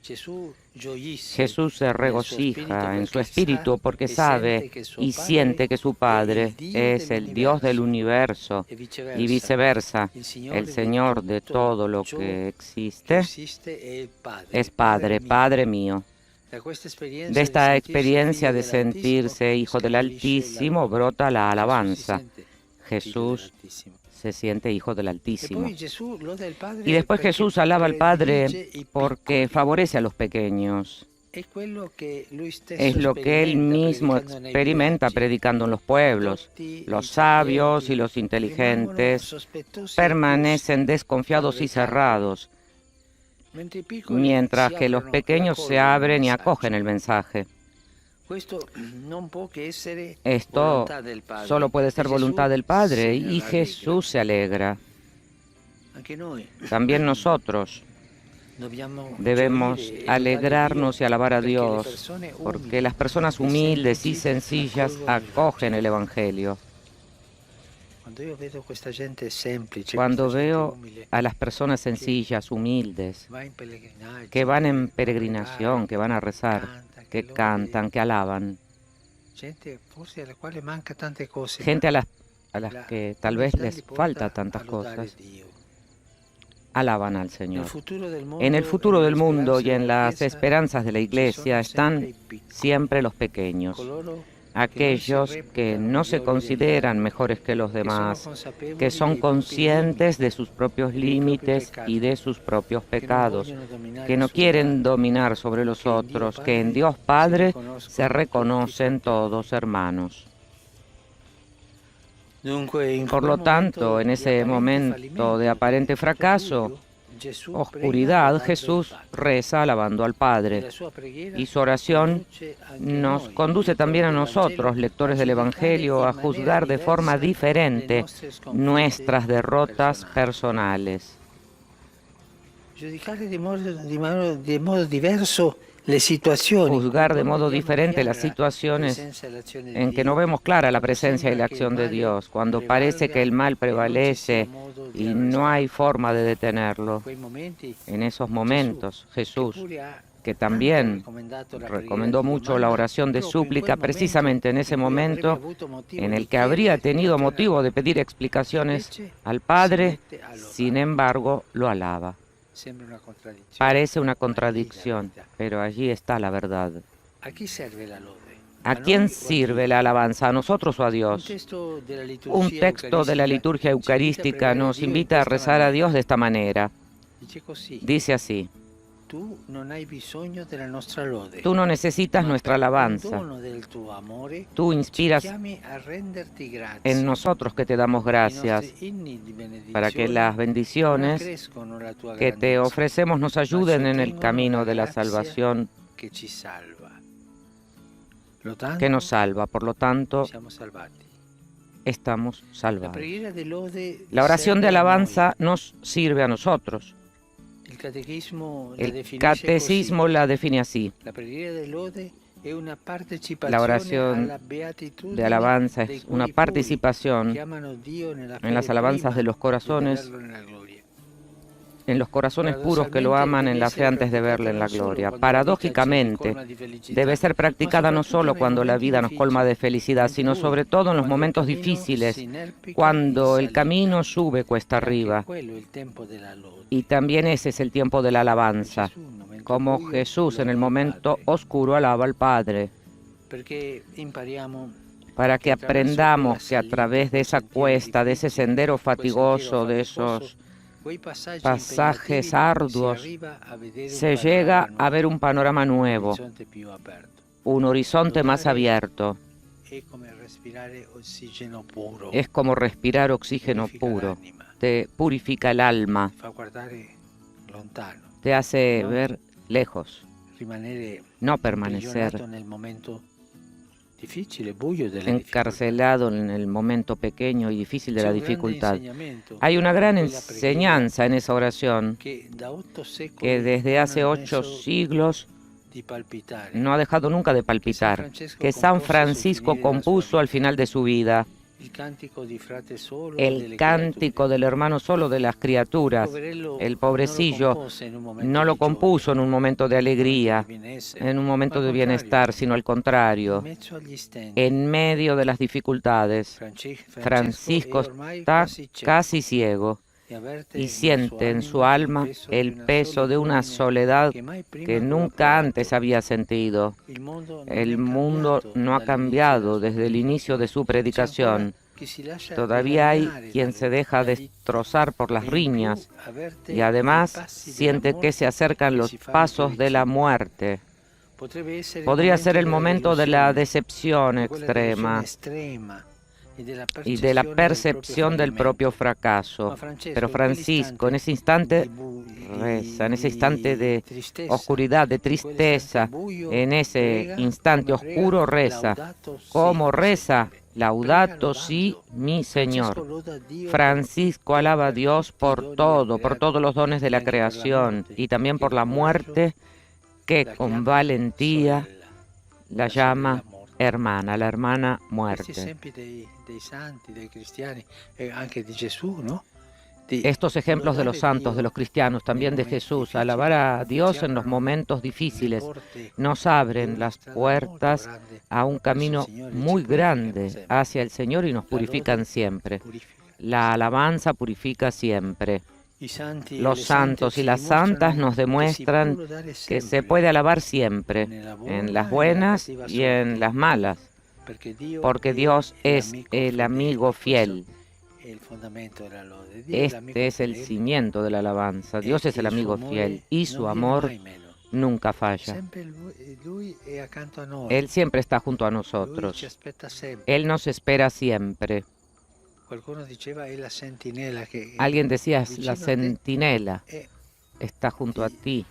Gesù gioisce Jesús se nel suo regocija en su perché espíritu sa porque e sabe sente che suo y Padre siente que su Padre è es el Dios del universo e y viceversa. il El Señor de todo lo ciò que existe esiste è il Padre. es Padre, mio. Padre mío. Da questa esperienza De esta di experiencia de sentirsi sentirse hijo del Altísimo brota la alabanza. Jesús se siente hijo del Altísimo. Y después Jesús alaba al Padre porque favorece a los pequeños. Es lo que Él mismo experimenta predicando en los pueblos. Los sabios y los inteligentes permanecen desconfiados y cerrados, mientras que los pequeños se abren y acogen el mensaje. Esto solo puede ser voluntad del Padre y Jesús se alegra. También nosotros debemos alegrarnos y alabar a Dios, porque las personas humildes y sencillas acogen el Evangelio. Cuando veo a las personas sencillas, humildes, que van en peregrinación, que van a rezar, que cantan, que alaban, gente a las que tal vez les falta tantas cosas, alaban al Señor. En el futuro del mundo y en las esperanzas de la Iglesia están siempre los pequeños, aquellos que no se consideran mejores que los demás, que son conscientes de sus propios límites y de sus propios pecados, que no quieren dominar sobre los otros, que en Dios Padre se reconocen todos hermanos. Por lo tanto, en ese momento de aparente fracaso, oscuridad, Jesús reza alabando al Padre. Y su oración nos conduce también a nosotros, lectores del Evangelio, a juzgar de forma diferente nuestras derrotas personales. Juzgar de modo diferente las situaciones en que no vemos clara la presencia y la acción de Dios, cuando parece que el mal prevalece y no hay forma de detenerlo. En esos momentos, Jesús, que también recomendó mucho la oración de súplica, precisamente en ese momento en el que habría tenido motivo de pedir explicaciones al Padre, sin embargo, lo alaba. Parece una contradicción, pero allí está la verdad. ¿A quién sirve la alabanza? ¿A nosotros o a Dios? Un texto de la liturgia eucarística nos invita a rezar a Dios de esta manera. Dice así: tú no necesitas nuestra alabanza. Tú inspiras en nosotros que te damos gracias para que las bendiciones que te ofrecemos nos ayuden en el camino de la salvación que nos salva. Por lo tanto, estamos salvados. La oración de alabanza nos sirve a nosotros. El catecismo la define así: la oración de alabanza es una participación en las alabanzas de los corazones, en los corazones puros que lo aman en la fe antes de verle en la gloria. Paradójicamente, debe ser practicada no solo cuando la vida nos colma de felicidad, sino sobre todo en los momentos difíciles, cuando el camino sube cuesta arriba. Y también ese es el tiempo de la alabanza, como Jesús en el momento oscuro alaba al Padre, para que aprendamos que a través de esa cuesta, de ese sendero fatigoso, de esos pasajes arduos, se llega a ver un panorama nuevo, un horizonte más abierto. Es como respirar oxígeno puro, te purifica el alma, te hace ver lejos, no permanecer encarcelado en el momento pequeño y difícil de la dificultad. Hay una gran enseñanza en esa oración que desde hace 8 siglos no ha dejado nunca de palpitar, que San Francisco compuso al final de su vida. El cántico del hermano solo de las criaturas, el pobrecillo, no lo compuso en un momento de alegría, en un momento de bienestar, sino al contrario, en medio de las dificultades. Francisco está casi ciego y siente en su alma el peso de una soledad que nunca antes había sentido. El mundo no ha cambiado desde el inicio de su predicación. Todavía hay quien se deja destrozar por las riñas y además siente que se acercan los pasos de la muerte. Podría ser el momento de la decepción extrema y de la percepción del propio fracaso. Pero Francisco, en ese instante, reza, en ese instante de oscuridad, de tristeza, en ese instante oscuro reza. ¿Cómo reza? Laudato si mi Señor. Francisco alaba a Dios por todo, por todos los dones de la creación y también por la muerte que con valentía la llama hermana, la hermana muerte. Estos ejemplos de los santos, de los cristianos, también de Jesús, alabar a Dios en los momentos difíciles, nos abren las puertas a un camino muy grande hacia el Señor y nos purifican siempre. La alabanza purifica siempre. Los santos y las santas nos demuestran que se puede alabar siempre, en las buenas y en las malas, porque Dios es el amigo fiel. Este es el cimiento de la alabanza. Dios es el amigo fiel y su amor nunca falla. Él siempre está junto a nosotros. Él nos espera siempre. Alguien decía, la centinela está junto a ti,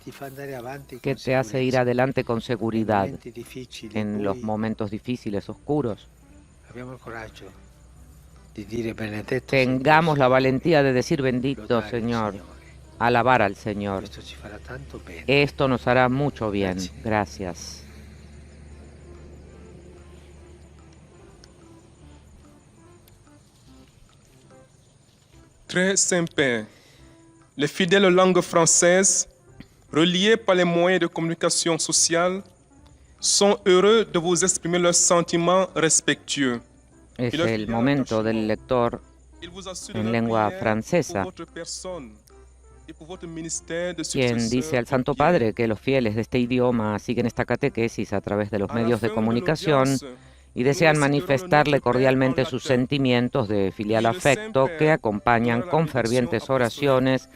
que te hace ir adelante con seguridad en los momentos difíciles, oscuros. Tengamos la valentía de decir bendito Señor, alabar al Señor. Esto nos hará mucho bien. Gracias. Très Saint-Père, les fidèles aux langues françaises reliés par les moyens de communication sociale, sont heureux de vous exprimer leurs sentiments respectueux. Es el momento del lector en lengua francesa, quien dice al Santo Padre que los fieles de este idioma siguen esta catequesis a través de los medios de comunicación y desean manifestarle cordialmente sus sentimientos de filial afecto que acompañan con fervientes oraciones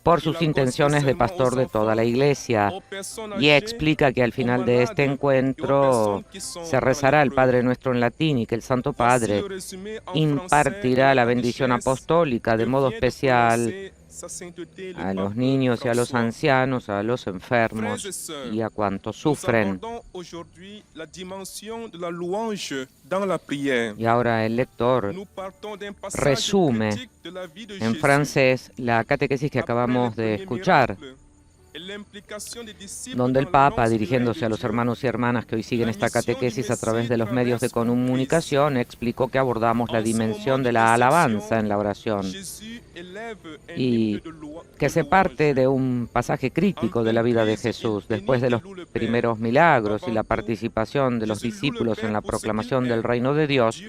por sus intenciones de pastor de toda la Iglesia, y explica que al final de este encuentro se rezará el Padre Nuestro en latín y que el Santo Padre impartirá la bendición apostólica de modo especial a los niños y a los ancianos, a los enfermos y a cuantos sufren. Y ahora el lector resume en francés la catequesis que acabamos de escuchar, donde el Papa, dirigiéndose a los hermanos y hermanas que hoy siguen esta catequesis a través de los medios de comunicación, explicó que abordamos la dimensión de la alabanza en la oración y que se parte de un pasaje crítico de la vida de Jesús. Después de los primeros milagros y la participación de los discípulos en la proclamación del reino de Dios,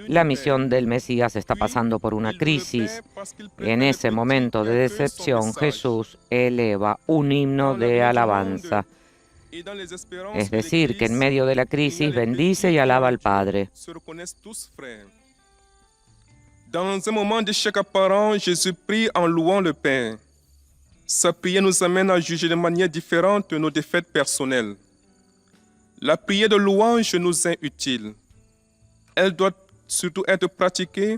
la misión del Mesías está pasando por una crisis. En ese momento de decepción, Jesús eleva un himno de alabanza. Es decir, que en medio de la crisis bendice y alaba al Padre. Dans un moment d'échec apparent, Jésus prie en louant le Père. Sa prière nous amène à juger de manière différente nos défaites personnelles. La prière de louange nous est utile. Elle doit surtout être pratiquée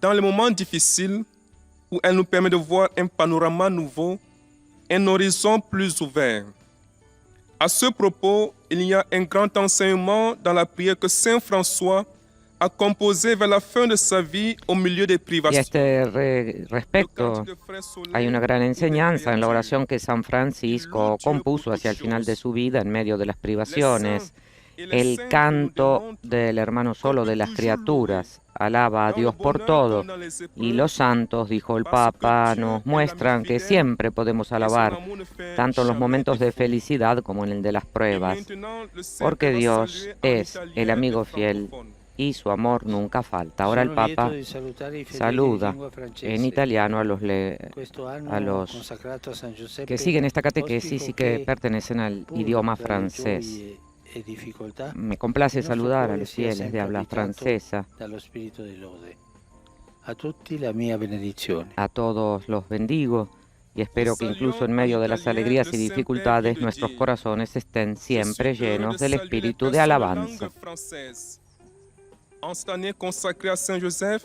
dans les moments difficiles où elle nous permet de voir un panorama nouveau, un horizon plus ouvert. À ce propos, il y a un grand enseignement dans la prière que Saint François a composé vers la fin de sa vie au milieu des Y a privations. este respecto, hay una gran enseñanza en la oración que San Francisco compuso hacia el final de su vida en medio de las privaciones. El canto del hermano solo de las criaturas alaba a Dios por todo, y los santos, dijo el Papa, nos muestran que siempre podemos alabar, tanto en los momentos de felicidad como en el de las pruebas, porque Dios es el amigo fiel y su amor nunca falta. Ahora el Papa saluda en italiano a los que siguen esta catequesis y que pertenecen al idioma francés. Me complace saludar a los fieles de habla francesa. A todos los bendigo y espero que incluso en medio de las alegrías y dificultades nuestros corazones estén siempre llenos del espíritu de alabanza. En cette année consacrée à Saint Joseph,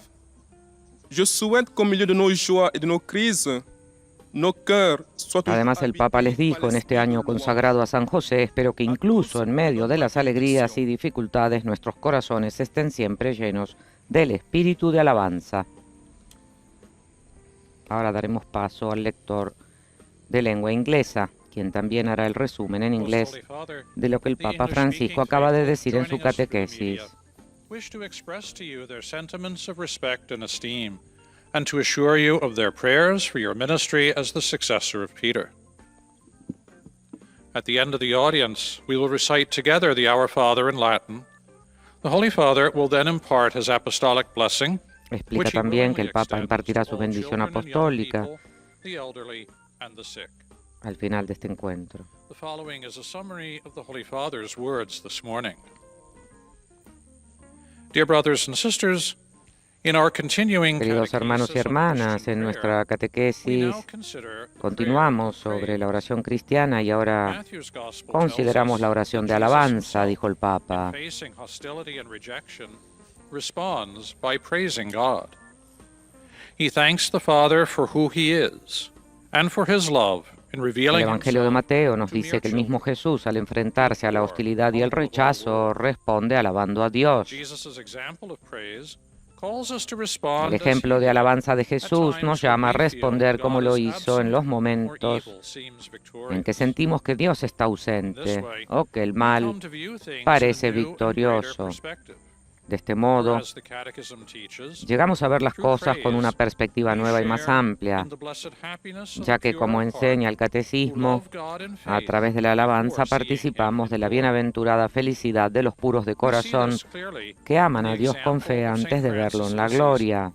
je souhaite qu'au milieu de nos joies et de nos crises, nos cœurs soient toujours Además, el Papa les dijo en este año consagrado a San José, espero que incluso en medio de las alegrías y dificultades nuestros corazones estén siempre llenos del espíritu de alabanza. Ahora daremos paso al lector de lengua inglesa, quien también hará el resumen en inglés de lo que el Papa Francisco acaba de decir en su catequesis. Wish to express to you their sentiments of respect and esteem, and to assure you of their prayers for your ministry as the successor of Peter. At the end of the audience, we will recite together the Our Father in Latin. The Holy Father will then impart his apostolic blessing, Explica también que el Papa impartirá su bendición apostólica the elderly and the sick. al final de este encuentro. The following is a summary of the Holy Father's words this morning. Dear brothers and sisters, in our continuing Queridos hermanos y hermanas, en nuestra catequesis continuamos sobre la oración cristiana y ahora consideramos la oración de alabanza, dijo el Papa. facing hostility and rejection, responds by praising God. He thanks the Father for who he is and for his love in El revealing Evangelio de himself Mateo nos dice que el mismo Jesús, al enfrentarse a la hostilidad y el rechazo, responde alabando a Dios. Jesus' example of praise calls us to respond El ejemplo de alabanza de Jesús nos llama a responder como lo hizo en los momentos en que sentimos que Dios está ausente o que el mal parece victorioso. De este modo, Whereas the Catechism teaches, llegamos a ver las through cosas con una praise, perspectiva we nueva y más share amplia, in the blessed happiness of ya que, the como pure enseña el heart, who Catecismo, love God in a faith, través de la alabanza foreseeing participamos and de la enduring. bienaventurada felicidad de los puros de We see corazón this clearly que aman in a the Dios con fe example of antes Saint de verlo Francis en of la Assisi, gloria.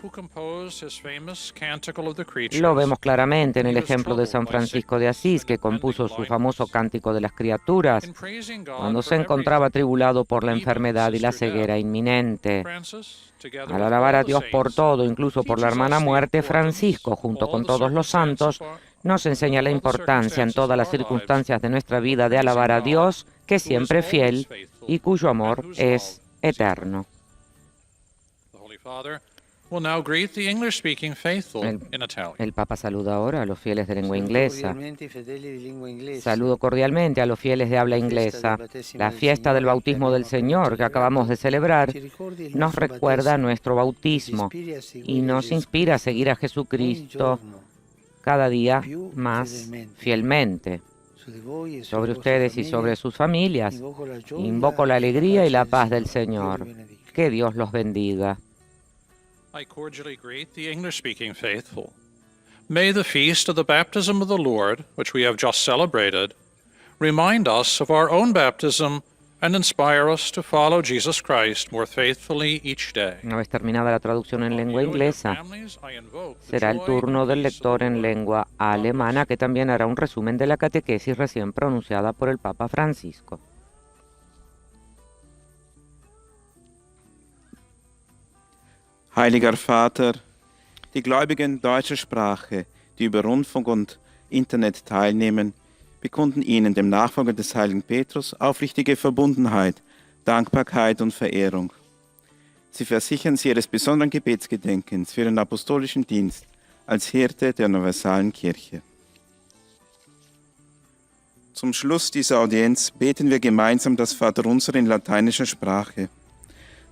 who composed his famous Canticle of the Creatures. Lo vemos claramente en when el he was ejemplo de troubled San by Francisco de sickness Asís, and que impending compuso su blindness. famoso Cántico de las Criaturas In praising God cuando se for encontraba everything, atribulado por la even enfermedad y la sister ceguera death, inminente. Francis, together Al with alabar all a the Dios por saints, todo, incluso por la teaches hermana us the muerte, importance Francisco, of junto all con the todos los circumstances santos, of our- nos enseña la all the importancia en circumstances todas of las our lives circunstancias de nuestra of vida de praising alabar a God, Dios, que es who is siempre always fiel faithful y cuyo and amor whose es love is eterno. The Holy Father will now greet the English-speaking faithful in Italian. El Papa saluda ahora a los fieles de lengua inglesa. Cordialmente i fedeli di lingua inglese. Saludo cordialmente a los fieles de habla inglesa. La fiesta del bautismo del Señor que acabamos de celebrar nos recuerda nuestro bautismo y nos inspira a seguir a Jesucristo cada día más fielmente. Sobre ustedes y sobre sus familias, invoco la alegría y la paz del Señor. Que Dios los bendiga. I cordially greet the English-speaking faithful. May the feast of the baptism of the Lord, which we have just celebrated, remind us of our own baptism and inspire us to follow Jesus Christ more faithfully each day. Una vez terminada la traducción en lengua inglesa, será el turno del lector en lengua alemana, que también hará un resumen de la catequesis recién pronunciada por el Papa Francisco. Heiliger Vater, die Gläubigen deutscher Sprache, die über Rundfunk und Internet teilnehmen, bekunden Ihnen, dem Nachfolger des heiligen Petrus, aufrichtige Verbundenheit, Dankbarkeit und Verehrung. Sie versichern Sie Ihres besonderen Gebetsgedenkens für Ihren apostolischen Dienst als Hirte der universalen Kirche. Zum Schluss dieser Audienz beten wir gemeinsam das Vaterunser in lateinischer Sprache.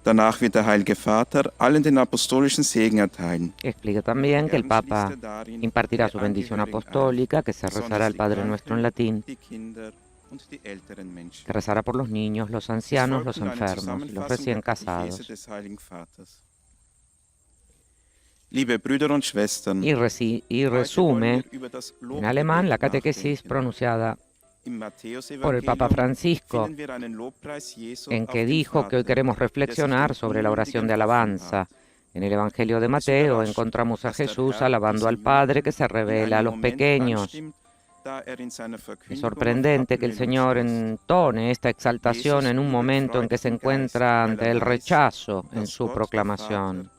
Danach wird der Heilige Vater allen den apostolischen Segen erteilen. Explica también que el Papa impartirá su bendición apostólica, que se rezará el Padre Nuestro en latín, que rezará por los niños, los ancianos, los enfermos y los recién casados. Y resume en alemán la catequesis pronunciada por el Papa Francisco, en que dijo que hoy queremos reflexionar sobre la oración de alabanza. En el Evangelio de Mateo encontramos a Jesús alabando al Padre que se revela a los pequeños. Es sorprendente que el Señor entone esta exaltación en un momento en que se encuentra ante el rechazo en su proclamación.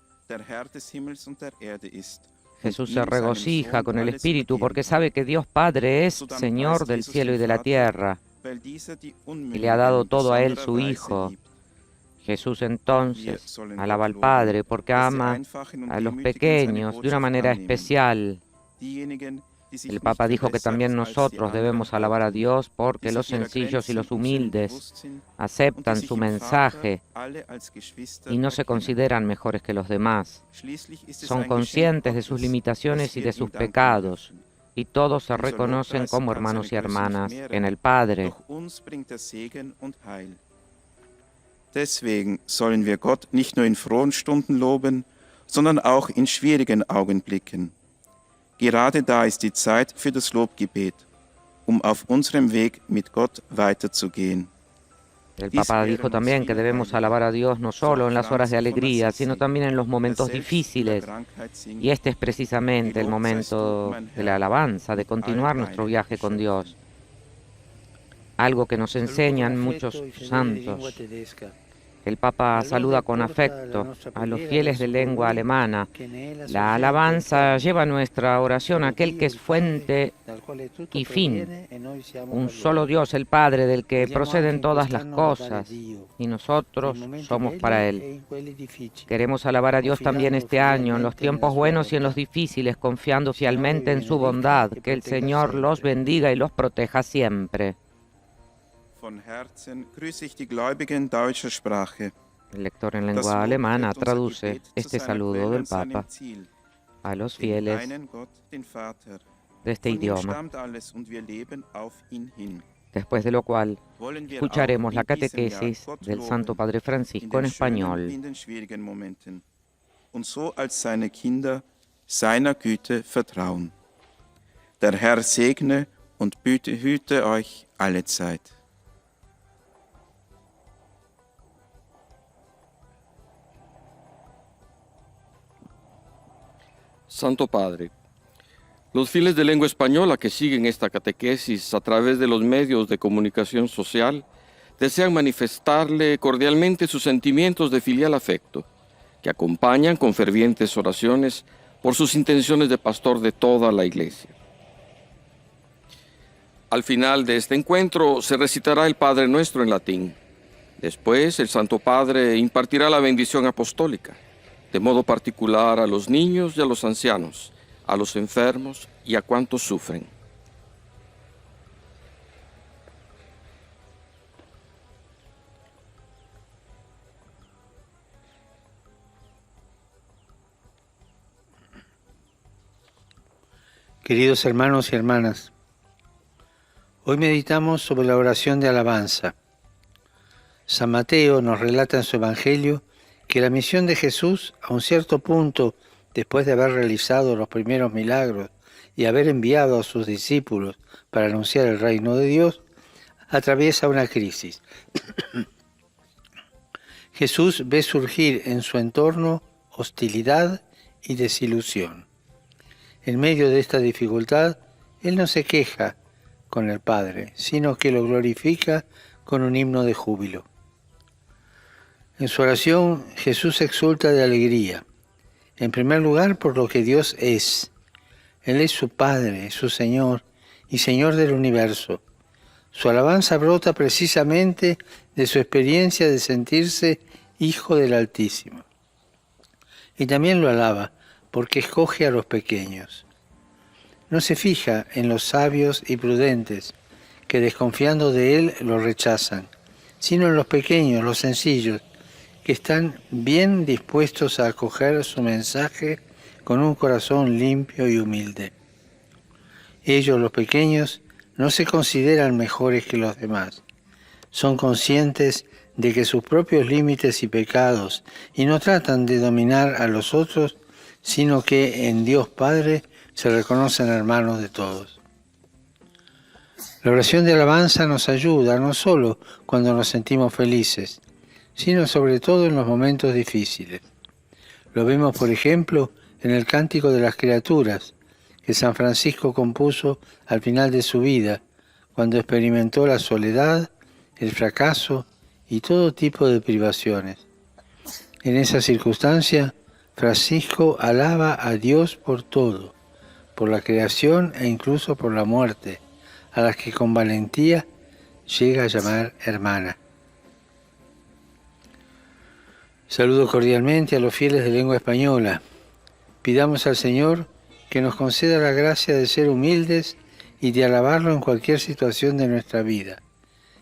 Jesús se regocija con el Espíritu porque sabe que Dios Padre es Señor del cielo y de la tierra y le ha dado todo a Él su Hijo. Jesús entonces alaba al Padre porque ama a los pequeños de una manera especial. El Papa dijo que también nosotros debemos alabar a Dios porque los sencillos y los humildes aceptan su mensaje y no se consideran mejores que los demás. Son conscientes de sus limitaciones y de sus pecados, y todos se reconocen como hermanos y hermanas en el Padre. Deswegen sollen wir Gott nicht nur in frohen Stunden loben, sondern auch in schwierigen Augenblicken. Gerade da ist die Zeit für das Lobgebet, auf unserem Weg mit Gott weiterzugehen. El Papa dijo también que debemos alabar a Dios no solo en las horas de alegría, sino también en los momentos difíciles. Y este es precisamente el momento de la alabanza, de continuar nuestro viaje con Dios. Algo que nos enseñan muchos santos. El Papa saluda con afecto a los fieles de lengua alemana. La alabanza lleva a nuestra oración a aquel que es fuente y fin. Un solo Dios, el Padre, del que proceden todas las cosas, y nosotros somos para Él. Queremos alabar a Dios también este año, en los tiempos buenos y en los difíciles, confiando fielmente en su bondad. Que el Señor los bendiga y los proteja siempre. Von Herzen grüße ich die Gläubigen deutscher Sprache. El lector en lengua alemana traduce este saludo del Papa a los fieles de este idioma. después de lo cual wollen wir escucharemos auch la in diesem Jahr catequesis Gott del loben, Santo Padre in Francisco den en schönen wie español. in den schwierigen Momenten, und so als seine Kinder seiner Güte vertrauen. Der Herr segne und hüte euch alle Zeit. Santo Padre, los fieles de lengua española que siguen esta catequesis a través de los medios de comunicación social desean manifestarle cordialmente sus sentimientos de filial afecto, que acompañan con fervientes oraciones por sus intenciones de pastor de toda la Iglesia. Al final de este encuentro se recitará el Padre Nuestro en latín. Después el Santo Padre impartirá la bendición apostólica, de modo particular a los niños y a los ancianos, a los enfermos y a cuantos sufren. Queridos hermanos y hermanas, hoy meditamos sobre la oración de alabanza. San Mateo nos relata en su Evangelio que la misión de Jesús, a un cierto punto, después de haber realizado los primeros milagros y haber enviado a sus discípulos para anunciar el reino de Dios, atraviesa una crisis. Jesús ve surgir en su entorno hostilidad y desilusión. En medio de esta dificultad, Él no se queja con el Padre, sino que lo glorifica con un himno de júbilo. En su oración, Jesús exulta de alegría, en primer lugar por lo que Dios es. Él es su Padre, su Señor y Señor del universo. Su alabanza brota precisamente de su experiencia de sentirse Hijo del Altísimo. Y también lo alaba porque escoge a los pequeños. No se fija en los sabios y prudentes, que desconfiando de Él lo rechazan, sino en los pequeños, los sencillos, que están bien dispuestos a acoger su mensaje con un corazón limpio y humilde. Ellos, los pequeños, no se consideran mejores que los demás. Son conscientes de que sus propios límites y pecados, y no tratan de dominar a los otros, sino que en Dios Padre se reconocen hermanos de todos. La oración de alabanza nos ayuda no solo cuando nos sentimos felices, sino sobre todo en los momentos difíciles. Lo vemos, por ejemplo, en el Cántico de las Criaturas, que San Francisco compuso al final de su vida, cuando experimentó la soledad, el fracaso y todo tipo de privaciones. En esa circunstancia, Francisco alaba a Dios por todo, por la creación e incluso por la muerte, a las que con valentía llega a llamar hermana. Saludo cordialmente a los fieles de lengua española. Pidamos al Señor que nos conceda la gracia de ser humildes y de alabarlo en cualquier situación de nuestra vida,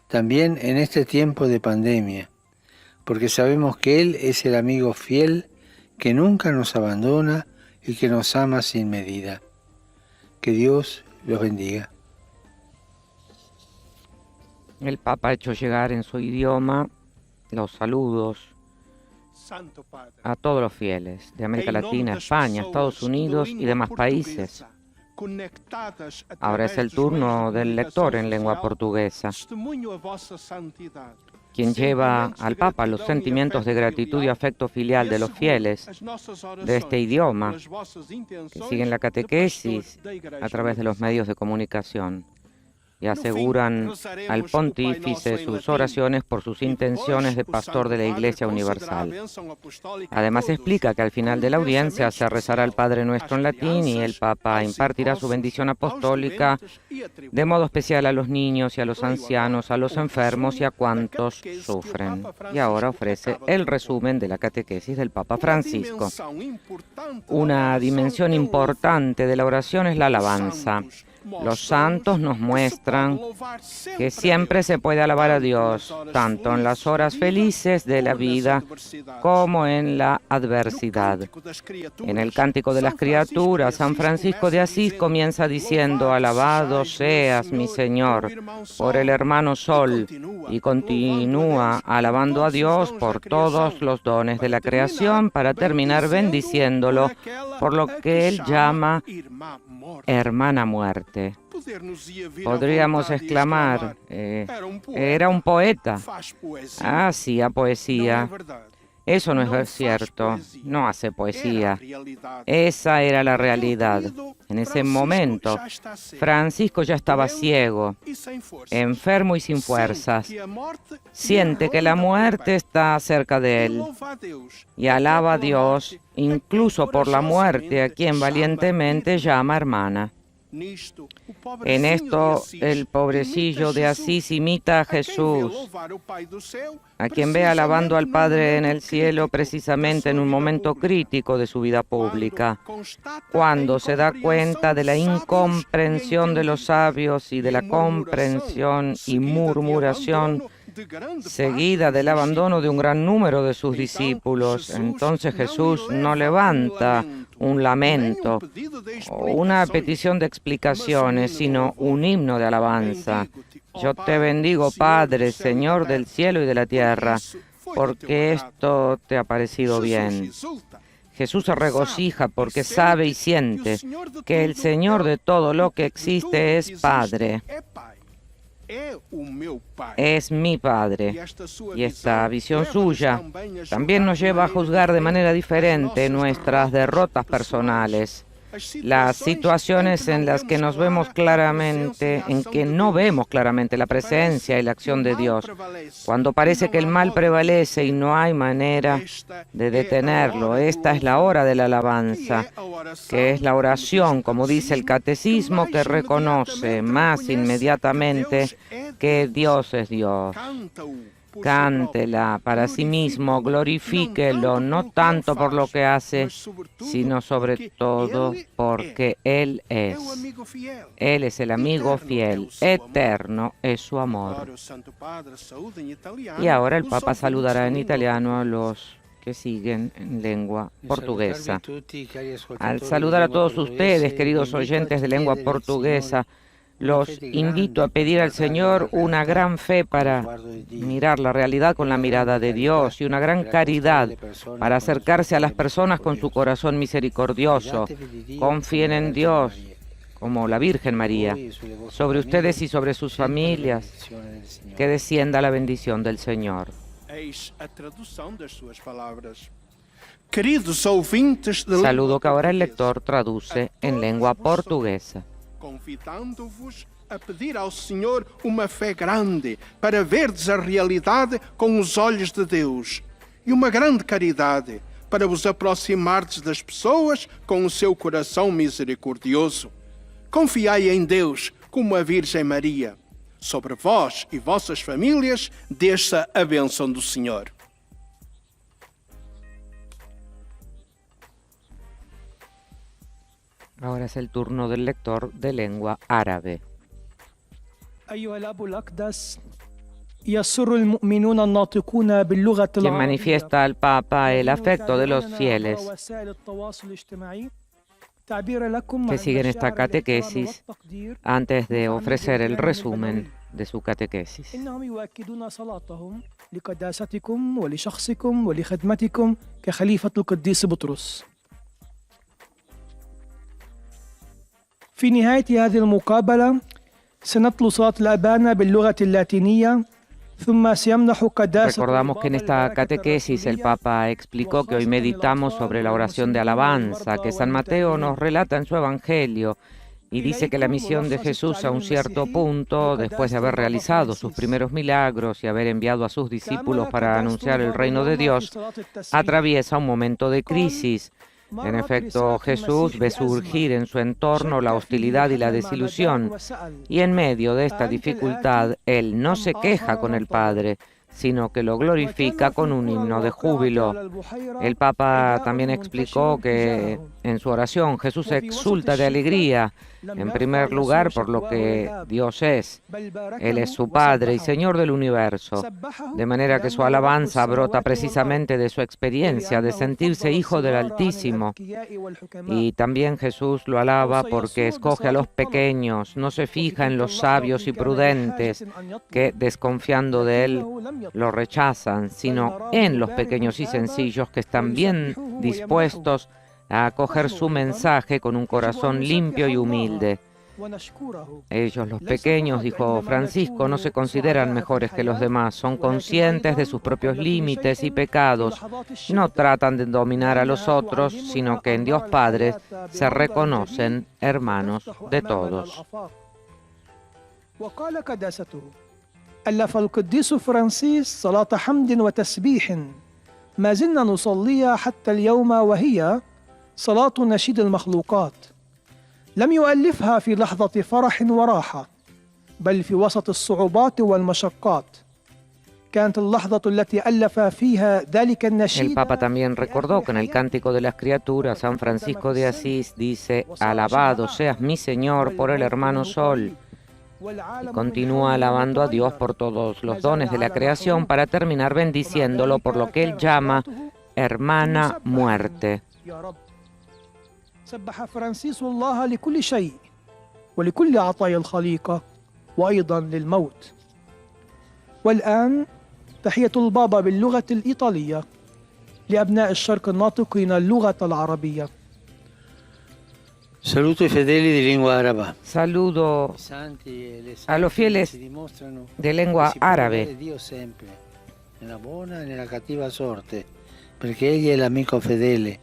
también en este tiempo de pandemia, porque sabemos que Él es el amigo fiel que nunca nos abandona y que nos ama sin medida. Que Dios los bendiga. El Papa ha hecho llegar en su idioma los saludos a todos los fieles de América Latina, España, Estados Unidos y demás países. Ahora es el turno del lector en lengua portuguesa, quien lleva al Papa los sentimientos de gratitud y afecto filial de los fieles de este idioma, que siguen la catequesis a través de los medios de comunicación y aseguran al pontífice sus oraciones por sus intenciones de pastor de la Iglesia Universal. Además explica que al final de la audiencia se rezará el Padre Nuestro en latín y el Papa impartirá su bendición apostólica de modo especial a los niños y a los ancianos, a los enfermos y a cuantos sufren. Y ahora ofrece el resumen de la catequesis del Papa Francisco. Una dimensión importante de la oración es la alabanza. Los santos nos muestran que siempre se puede alabar a Dios, tanto en las horas felices de la vida como en la adversidad. En el Cántico de las Criaturas, San Francisco de Asís comienza diciendo: alabado seas, mi Señor, por el hermano Sol, y continúa alabando a Dios por todos los dones de la creación para terminar bendiciéndolo por lo que él llama hermana muerte. Podríamos exclamar, era un poeta, hacía poesía. Eso no es cierto, no hace poesía. Esa era la realidad. En ese momento, Francisco ya estaba ciego, enfermo y sin fuerzas. Siente que la muerte está cerca de él y alaba a Dios, incluso por la muerte, a quien valientemente llama hermana. En esto, el pobrecillo de Asís imita a Jesús, a quien ve alabando al Padre en el cielo precisamente en un momento crítico de su vida pública, cuando se da cuenta de la incomprensión de los sabios y de la comprensión y murmuración seguida del abandono de un gran número de sus discípulos. Entonces Jesús no levanta un lamento o una petición de explicaciones, sino un himno de alabanza. Yo te bendigo, Padre, Señor del cielo y de la tierra, porque esto te ha parecido bien. Jesús se regocija porque sabe y siente que el Señor de todo lo que existe es Padre. Es mi Padre. Y esta visión suya también nos lleva a juzgar de manera diferente nuestras derrotas personales, las situaciones en las que nos vemos claramente, en que no vemos claramente la presencia y la acción de Dios, cuando parece que el mal prevalece y no hay manera de detenerlo. Esta es la hora de la alabanza, que es la oración, como dice el catecismo, que reconoce más inmediatamente que Dios es Dios. Cántela para sí mismo, glorifíquelo, no tanto por lo que hace, sino sobre todo porque Él es. Él es el amigo fiel, eterno es su amor. Y ahora el Papa saludará en italiano a los que siguen en lengua portuguesa. Al saludar a todos ustedes, queridos oyentes de lengua portuguesa, los invito a pedir al Señor una gran fe para mirar la realidad con la mirada de Dios y una gran caridad para acercarse a las personas con su corazón misericordioso. Confíen en Dios, como la Virgen María, sobre ustedes y sobre sus familias, que descienda la bendición del Señor. Saludo que ahora el lector traduce en lengua portuguesa. Convidando-vos a pedir ao Senhor uma fé grande para verdes a realidade com os olhos de Deus e uma grande caridade para vos aproximardes das pessoas com o seu coração misericordioso. Confiai em Deus como a Virgem Maria. Sobre vós e vossas famílias desça a bênção do Senhor. Ahora es el turno del lector de lengua árabe. Quien manifiesta al Papa el afecto de los fieles que siguen esta catequesis antes de ofrecer el resumen de su catequesis. في نهاية هذه المقابلة سنتلو صلاة الأبانة باللغة اللاتينية ثم سيمنح قداسة. Recordamos que en esta catequesis el Papa explicó que hoy meditamos sobre la oración de alabanza que San Mateo nos relata en su Evangelio y dice que la misión de Jesús a un cierto punto, después de haber realizado sus primeros milagros y haber enviado a sus discípulos para anunciar el reino de Dios, atraviesa un momento de crisis. En efecto, Jesús ve surgir en su entorno la hostilidad y la desilusión, y en medio de esta dificultad, Él no se queja con el Padre, sino que lo glorifica con un himno de júbilo. El Papa también explicó que en su oración Jesús exulta de alegría, en primer lugar por lo que Dios es. Él es su Padre y Señor del universo, de manera que su alabanza brota precisamente de su experiencia de sentirse hijo del Altísimo. Y también Jesús lo alaba porque escoge a los pequeños, no se fija en los sabios y prudentes que, desconfiando de él, lo rechazan, sino en los pequeños y sencillos que están bien dispuestos a acoger su mensaje con un corazón limpio y humilde. Ellos, los pequeños, dijo Francisco, no se consideran mejores que los demás, son conscientes de sus propios límites y pecados, no tratan de dominar a los otros, sino que en Dios Padre se reconocen hermanos de todos. ألف القديس فرانسيس صلاة حمد وتسبيح ما زلنا نصليها حتى اليوم، وهي صلاة نشيد المخلوقات. لم يؤلفها في لحظة فرح وراحة، بل في وسط الصعوبات والمشقات. كانت اللحظة التي ألف فيها ذلك النشيد. El Papa también recordó que en el Cántico de las Criaturas, San Francisco de Asís dice: «Alabado seas mi Señor por el hermano Sol». Y continúa alabando a Dios por todos los dones de la creación para terminar bendiciéndolo por lo que él llama hermana muerte. سبح فرانسيس الله لكل شيء ولكل عطايا الخليقة وأيضا للموت. والآن تحية البابا باللغة الإيطالية لأبناء الشرق الناطقين اللغة العربية. Saluto ai fedeli di lingua araba. Saludo a los fieles de lengua árabe. Dio sempre, nella buona e nella cattiva sorte, perché egli è l'amico fedele.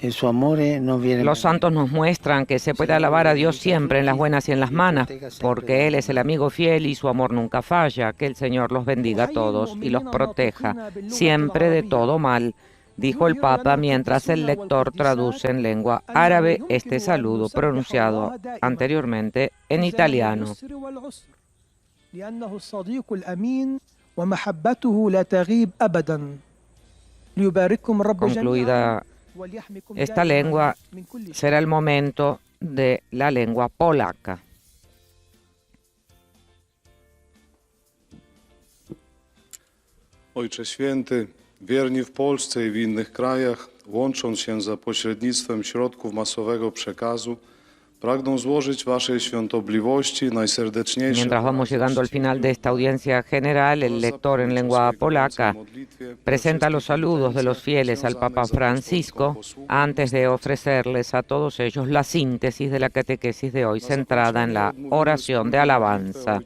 Los santos nos muestran que se puede alabar a Dios siempre en las buenas y en las malas, porque Él es el amigo fiel y su amor nunca falla. Que el Señor los bendiga a todos y los proteja siempre de todo mal, dijo el Papa mientras el lector traduce en lengua árabe este saludo pronunciado anteriormente en italiano. Concluida esta lengua, será el momento de la lengua polaca. Ojcze Święty, wierni w Polsce i w innych krajach, łącząc się za pośrednictwem środków masowego przekazu, pragną złożyć Waszej świątobliwości najserdeczniejsze. Mientras vamos llegando al final de esta audiencia general, el lector en lengua polaca presenta los saludos de los fieles al Papa Francisco antes de ofrecerles a todos ellos la síntesis de la catequesis de hoy centrada en la oración de alabanza.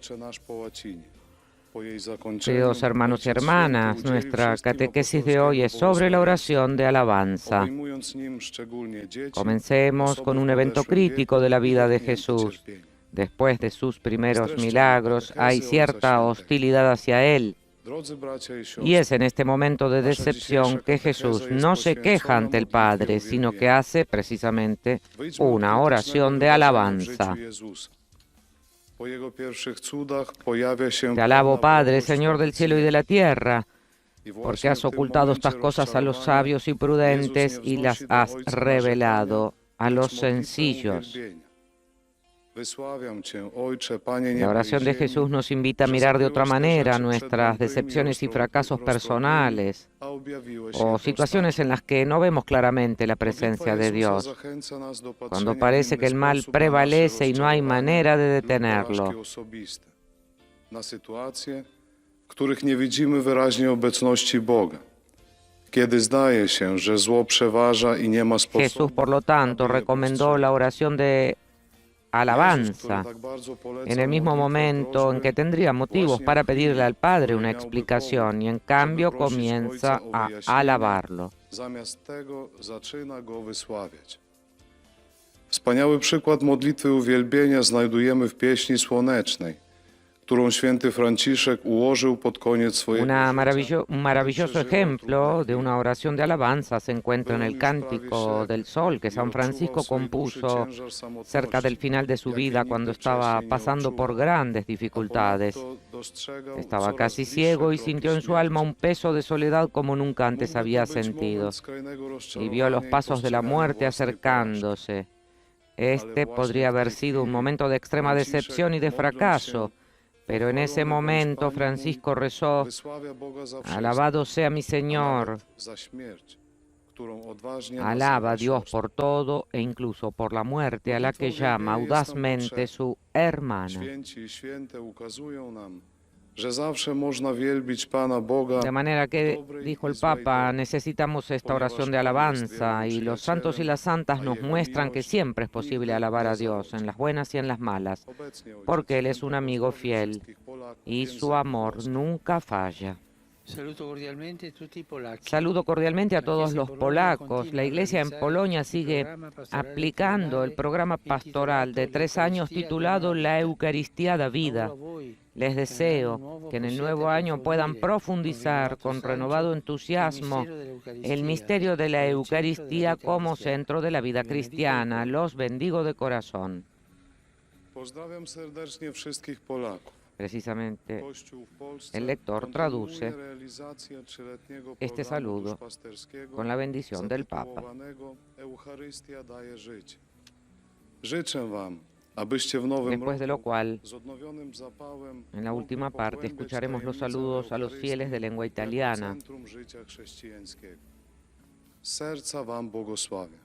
Queridos hermanos y hermanas, nuestra catequesis de hoy es sobre la oración de alabanza. Comencemos con un evento crítico de la vida de Jesús. Después de sus primeros milagros, hay cierta hostilidad hacia Él. Y es en este momento de decepción que Jesús no se queja ante el Padre, sino que hace precisamente una oración de alabanza. Te alabo, Padre, Señor del cielo y de la tierra, porque has ocultado estas cosas a los sabios y prudentes y las has revelado a los sencillos. La oración de Jesús nos invita a mirar de otra manera nuestras decepciones y fracasos personales o situaciones en las que no vemos claramente la presencia de Dios, cuando parece que el mal prevalece y no hay manera de detenerlo. Jesús, por lo tanto, recomendó la oración de alabanza, en el mismo momento en que tendría motivos para pedirle al Padre una explicación, y en cambio comienza a alabarlo. Wspaniały przykład modlitwy uwielbienia znajdujemy w pieśni słonecznej, którą święty Franciszek ułożył pod koniec swojego Un maravilloso ejemplo de una oración de alabanza se encuentra en el Cántico del Sol que San Francisco compuso cerca del final de su vida cuando estaba pasando por grandes dificultades. Estaba casi ciego y sintió en su alma un peso de soledad como nunca antes había sentido. Y vio los pasos de la muerte acercándose. Este podría haber sido un momento de extrema decepción y de fracaso, pero en ese momento Francisco rezó: alabado sea mi Señor, alaba a Dios por todo e incluso por la muerte a la que llama audazmente su hermana. De manera que, dijo el Papa, necesitamos esta oración de alabanza y los santos y las santas nos muestran que siempre es posible alabar a Dios en las buenas y en las malas, porque Él es un amigo fiel y su amor nunca falla. Saludo cordialmente a todos los polacos. La Iglesia en Polonia sigue aplicando el programa pastoral de 3 años titulado La Eucaristía da Vida. Les deseo que en el nuevo año puedan profundizar con renovado entusiasmo el misterio de la Eucaristía como centro de la vida cristiana. Los bendigo de corazón. Precisamente, el lector traduce este saludo con la bendición del Papa. Después de lo cual, en la última parte, escucharemos los saludos a los fieles de lengua italiana. Serca wam błogosławię.